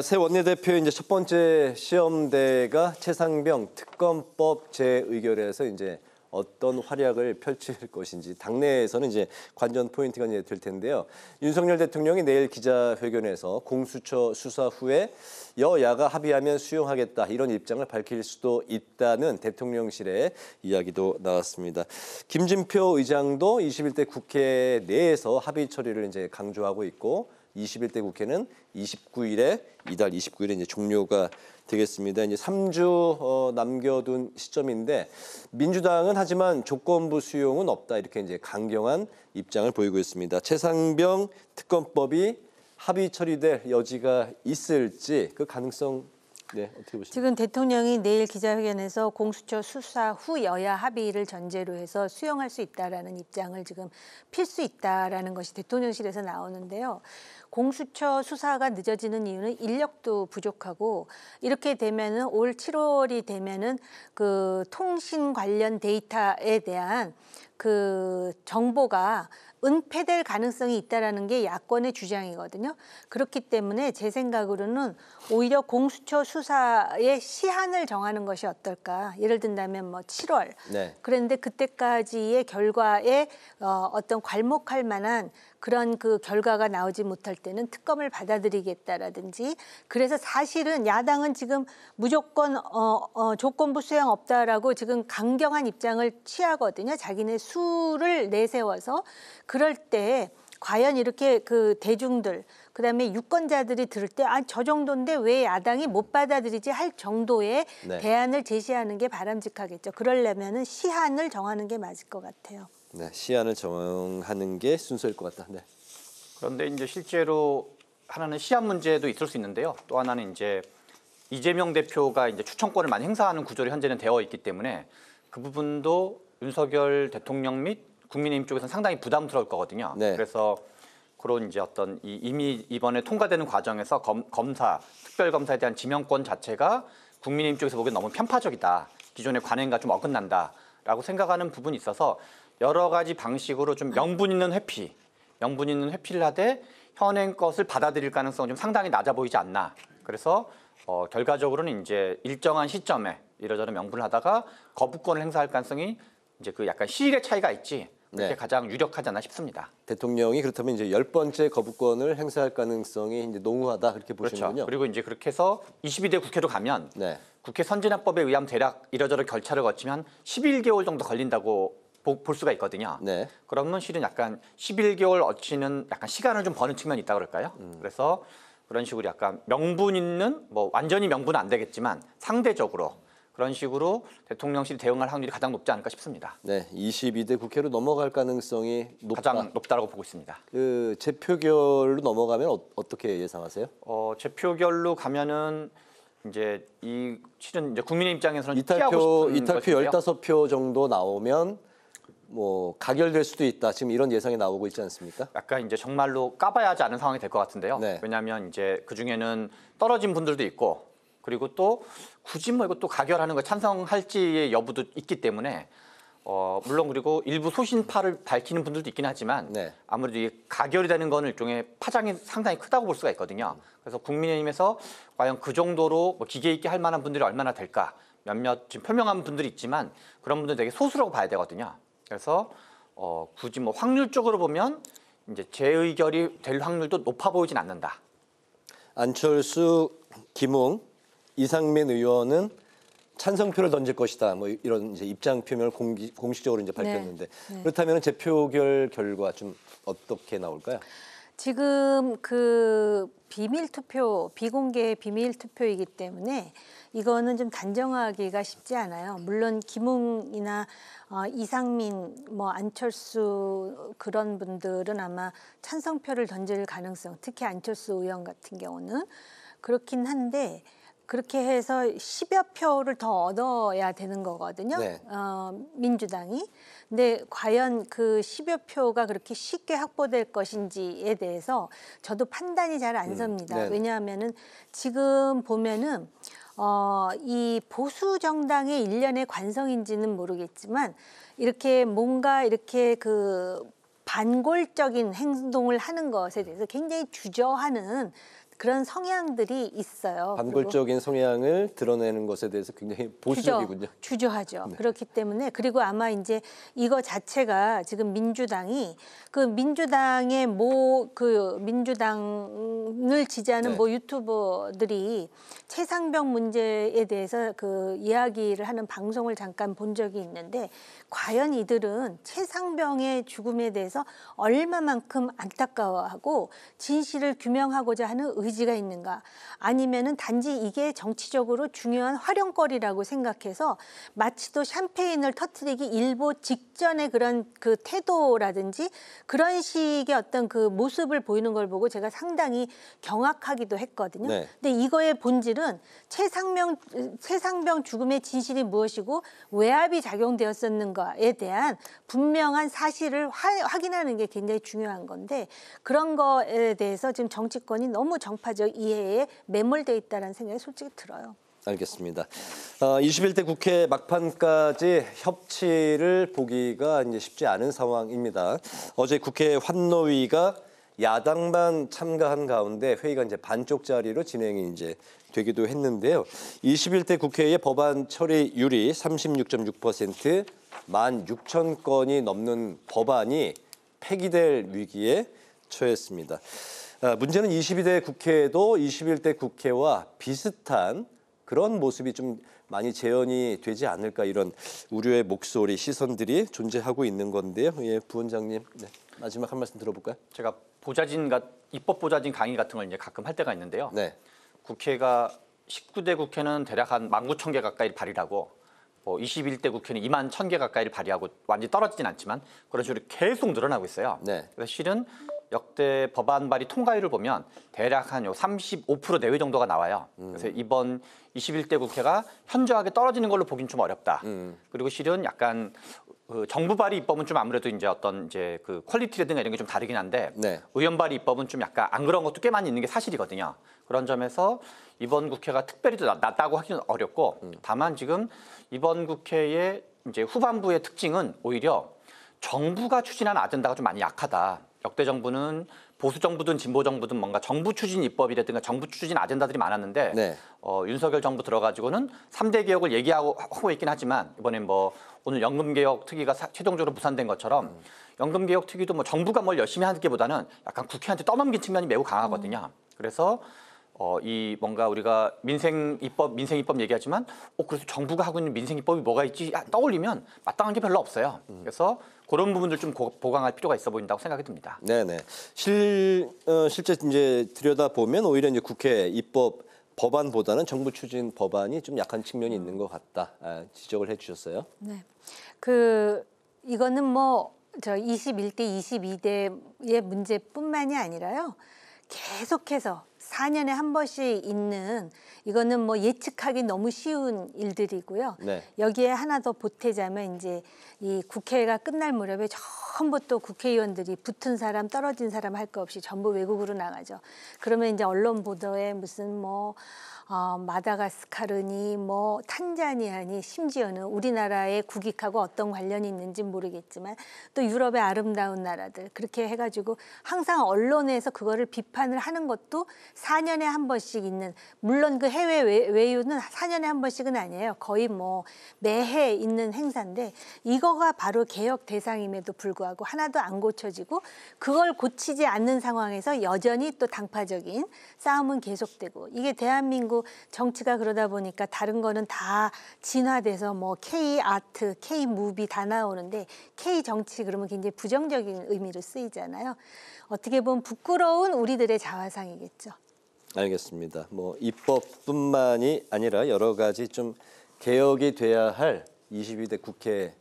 새 원내대표의 이제 첫 번째 시험대가 최상병 특검법 재의결에서 이제 어떤 활약을 펼칠 것인지 당내에서는 이제 관전 포인트가 이제 될 텐데요. 윤석열 대통령이 내일 기자회견에서 공수처 수사 후에 여야가 합의하면 수용하겠다 이런 입장을 밝힐 수도 있다는 대통령실의 이야기도 나왔습니다. 김진표 의장도 21대 국회 내에서 합의 처리를 이제 강조하고 있고 21대 국회는 29일에 이달 29일에 이제 종료가 되겠습니다. 이제 3주 남겨둔 시점인데 민주당은 하지만 조건부 수용은 없다 이렇게 이제 강경한 입장을 보이고 있습니다. 최상병 특검법이 합의 처리될 여지가 있을지 그 가능성 네, 어떻게 보십니까? 지금 대통령이 내일 기자회견에서 공수처 수사 후 여야 합의를 전제로 해서 수용할 수 있다라는 입장을 지금 필 수 있다라는 것이 대통령실에서 나오는데요. 공수처 수사가 늦어지는 이유는 인력도 부족하고 이렇게 되면은 올 7월이 되면은 그 통신 관련 데이터에 대한 그 정보가 은폐될 가능성이 있다라는 게 야권의 주장이거든요. 그렇기 때문에 제 생각으로는 오히려 공수처 수사의 시한을 정하는 것이 어떨까. 예를 든다면 뭐 7월. 네. 그런데 그때까지의 결과에 어떤 괄목할 만한 그런 그 결과가 나오지 못할 때는 특검을 받아들이겠다라든지. 그래서 사실은 야당은 지금 무조건 조건부 수용 없다라고 지금 강경한 입장을 취하거든요. 자기네 수를 내세워서. 그럴 때 과연 이렇게 그 대중들 그다음에 유권자들이 들을 때 저 정도인데 왜 야당이 못 받아들이지 할 정도의 네. 대안을 제시하는 게 바람직하겠죠. 그러려면은 시한을 정하는 게 맞을 것 같아요. 네, 시한을 정하는 게 순서일 것 같다. 네. 그런데 이제 실제로 하나는 시한 문제도 있을 수 있는데요. 또 하나는 이제 이재명 대표가 이제 추천권을 많이 행사하는 구조로 현재는 되어 있기 때문에 그 부분도 윤석열 대통령 및 국민의힘 쪽에서는 상당히 부담스러울 거거든요. 네. 그래서 그런 이제 어떤 이미 이번에 통과되는 과정에서 검사, 특별검사에 대한 지명권 자체가 국민의힘 쪽에서 보기엔 너무 편파적이다. 기존의 관행과 좀 어긋난다라고 생각하는 부분이 있어서 여러 가지 방식으로 좀 명분 있는 회피를 하되 현행 것을 받아들일 가능성은 좀 상당히 낮아 보이지 않나. 그래서 결과적으로는 이제 일정한 시점에 이러저러 명분을 하다가 거부권을 행사할 가능성이 이제 그 약간 시일의 차이가 있지. 그게 네. 가장 유력하지 않나 싶습니다. 대통령이 그렇다면 이제 10번째 거부권을 행사할 가능성이 이제 농후하다 그렇게 보시는군요. 그렇죠. 그리고 이제 그렇게 해서 22대 국회로 가면 네. 국회 선진화법에 의하면 대략 이러저러 결차를 거치면 11개월 정도 걸린다고 볼 수가 있거든요. 네. 그러면 실은 약간 11개월 어치는 약간 시간을 좀 버는 측면이 있다 그럴까요? 그래서 그런 식으로 약간 명분 있는 뭐 완전히 명분은 안 되겠지만 상대적으로 그런 식으로 대통령실이 대응할 확률이 가장 높지 않을까 싶습니다. 네, 22대 국회로 넘어갈 가능성이 높다. 가장 높다라고 보고 있습니다. 그 재표결로 넘어가면 어떻게 예상하세요? 재표결로 가면은 이제 실은 이제 국민의 입장에서는 피하고 싶은 이탈표 것인데요. 15표 정도 나오면 뭐 가결될 수도 있다. 지금 이런 예상이 나오고 있지 않습니까? 약간 이제 정말로 까봐야 하지 않은 상황이 될 것 같은데요. 네. 왜냐하면 이제 그 중에는 떨어진 분들도 있고 그리고 또 굳이 뭐 이것도 가결하는 거 찬성할지의 여부도 있기 때문에 물론 그리고 일부 소신파를 밝히는 분들도 있긴 하지만 아무래도 이 가결이 되는 거는 일종의 파장이 상당히 크다고 볼 수가 있거든요. 그래서 국민의힘에서 과연 그 정도로 뭐 기계 있게 할 만한 분들이 얼마나 될까 몇몇 지금 표명한 분들이 있지만 그런 분들 되게 소수라고 봐야 되거든요. 그래서 굳이 뭐 확률적으로 보면 이제 재의결이 될 확률도 높아 보이진 않는다. 안철수, 김웅, 이상민 의원은 찬성표를 던질 것이다. 뭐 이런 이제 입장 표명을 공식적으로 이제 밝혔는데 그렇다면 재표결 결과 좀 어떻게 나올까요? 지금 그 비밀 투표, 비공개 비밀 투표이기 때문에 이거는 좀 단정하기가 쉽지 않아요. 물론 김웅이나 이상민, 뭐 안철수 그런 분들은 아마 찬성표를 던질 가능성, 특히 안철수 의원 같은 경우는 그렇긴 한데 그렇게 해서 10여 표를 더 얻어야 되는 거거든요. 민주당이. 근데 과연 그 10여 표가 그렇게 쉽게 확보될 것인지에 대해서 저도 판단이 잘 안 섭니다. 왜냐하면은 지금 보면은 이 보수 정당의 일련의 관성인지는 모르겠지만 이렇게 뭔가 이렇게 그 반골적인 행동을 하는 것에 대해서 굉장히 주저하는 그런 성향들이 있어요. 반골적인 성향을 드러내는 것에 대해서 굉장히 보수적이군요. 주저하죠. 그렇기 때문에 그리고 아마 이제 이거 자체가 지금 민주당이 그 민주당의 민주당을 지지하는 뭐 유튜버들이 최상병 문제에 대해서 그 이야기를 하는 방송을 잠깐 본 적이 있는데 과연 이들은 최상병의 죽음에 대해서 얼마만큼 안타까워하고 진실을 규명하고자 하는 의지가 있는가 아니면은 단지 이게 정치적으로 중요한 활용거리라고 생각해서 마치도 샴페인을 터뜨리기 일보 직전의 그런 그 태도라든지 그런 식의 어떤 그 모습을 보이는 걸 보고 제가 상당히 경악하기도 했거든요. 근데 이거의 본질은 최상병 죽음의 진실이 무엇이고 외압이 작용되었었는가에 대한 분명한 사실을 확인하는 게 굉장히 중요한 건데 그런 거에 대해서 지금 정치권이 너무 정파적 이해에 매몰돼 있다는 생각이 솔직히 들어요. 알겠습니다. 21대 국회 막판까지 협치를 보기가 이제 쉽지 않은 상황입니다. 어제 국회 환노위가 야당만 참가한 가운데 회의가 이제 반쪽짜리로 진행이 이제 되기도 했는데요. 21대 국회의 법안 처리율이 36.6%, 16,000건이 넘는 법안이 폐기될 위기에 처했습니다. 문제는 22대 국회에도 21대 국회와 비슷한 그런 모습이 좀 많이 재현이 되지 않을까 이런 우려의 목소리, 시선들이 존재하고 있는 건데요. 부원장님, 마지막 한 말씀 들어볼까요? 제가 입법 보좌진 강의 같은 걸 이제 가끔 할 때가 있는데요. 국회가 19대 국회는 대략 한 19,000개 가까이 발의하고 21대 국회는 21,000개 가까이를 발의하고 완전히 떨어지진 않지만 그런 식으로 계속 늘어나고 있어요. 그래서 실은 역대 법안 발의 통과율을 보면 대략 한 35% 내외 정도가 나와요. 그래서 이번 21대 국회가 현저하게 떨어지는 걸로 보긴 좀 어렵다. 그리고 실은 약간 정부 발의 입법은 좀 아무래도 이제 어떤 이제 그 퀄리티라든가 이런 게 좀 다르긴 한데 의원 발의 입법은 좀 약간 안 그런 것도 꽤 많이 있는 게 사실이거든요. 그런 점에서 이번 국회가 특별히 더 낫다고 하기는 어렵고 다만 지금 이번 국회의 이제 후반부의 특징은 오히려 정부가 추진한 아젠다가 좀 많이 약하다. 역대 정부는 보수 정부든 진보 정부든 뭔가 정부 추진 입법이라든가 정부 추진 아젠다들이 많았는데 윤석열 정부 들어가지고는 3대 개혁을 얘기하고 있긴 하지만 이번엔 뭐 오늘 연금개혁 특위가 최종적으로 무산된 것처럼 연금개혁 특위도 뭐 정부가 뭘 열심히 하기보다는 약간 국회한테 떠넘긴 측면이 매우 강하거든요. 그래서 이 뭔가 우리가 민생 입법 얘기하지만 그래서 정부가 하고 있는 민생 입법이 뭐가 있지 떠올리면 마땅한 게 별로 없어요. 그래서 그런 부분들 좀 보강할 필요가 있어 보인다고 생각이 듭니다. 네네. 실제 이제 들여다 보면 오히려 이제 국회 입법 법안보다는 정부 추진 법안이 좀 약한 측면이 있는 것 같다. 지적을 해주셨어요. 네. 이거는 뭐 21대, 22대의 문제뿐만이 아니라요. 계속해서 4년에 한 번씩 있는 이거는 뭐 예측하기 너무 쉬운 일들이고요. 네. 여기에 하나 더 보태자면 이제 이 국회가 끝날 무렵에 전부 또 국회의원들이 붙은 사람 떨어진 사람 할 거 없이 전부 외국으로 나가죠. 그러면 이제 언론 보도에 무슨 뭐 마다가스카르니 뭐 탄자니아니 심지어는 우리나라의 국익하고 어떤 관련이 있는지 모르겠지만 또 유럽의 아름다운 나라들 그렇게 해가지고 항상 언론에서 그거를 비판을 하는 것도 4년에 한 번씩 있는 물론 그 해외 외유는 4년에 한 번씩은 아니에요. 거의 뭐 매해 있는 행사인데 이거가 바로 개혁 대상임에도 불구하고 하나도 안 고쳐지고 그걸 고치지 않는 상황에서 여전히 또 당파적인 싸움은 계속되고 이게 대한민국 정치가 그러다 보니까 다른 거는 다 진화돼서 뭐 K-아트, K-무비 다 나오는데 K-정치 그러면 굉장히 부정적인 의미로 쓰이잖아요. 어떻게 보면 부끄러운 우리들의 자화상이겠죠. 알겠습니다. 뭐 입법뿐만이 아니라 여러 가지 좀 개혁이 돼야 할 22대 국회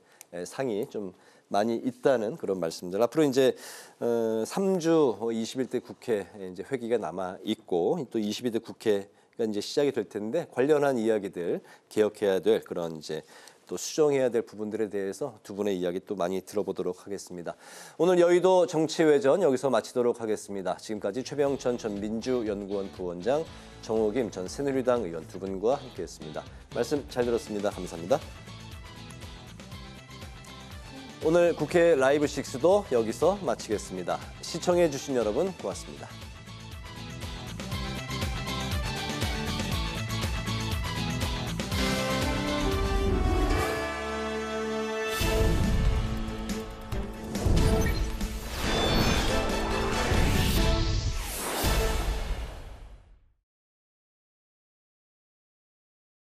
상이 좀 많이 있다는 그런 말씀들. 앞으로 이제 3주 21대 국회 이제 회기가 남아 있고 또 22대 국회가 이제 시작이 될 텐데 관련한 이야기들 개혁해야 될 그런 이제 또 수정해야 될 부분들에 대해서 두 분의 이야기 또 많이 들어보도록 하겠습니다. 오늘 여의도 정치외전 여기서 마치도록 하겠습니다. 지금까지 최병천 전 민주연구원 부원장, 정호김 전 새누리당 의원 두 분과 함께했습니다. 말씀 잘 들었습니다. 감사합니다. 오늘 국회 라이브 6도 여기서 마치겠습니다. 시청해 주신 여러분 고맙습니다.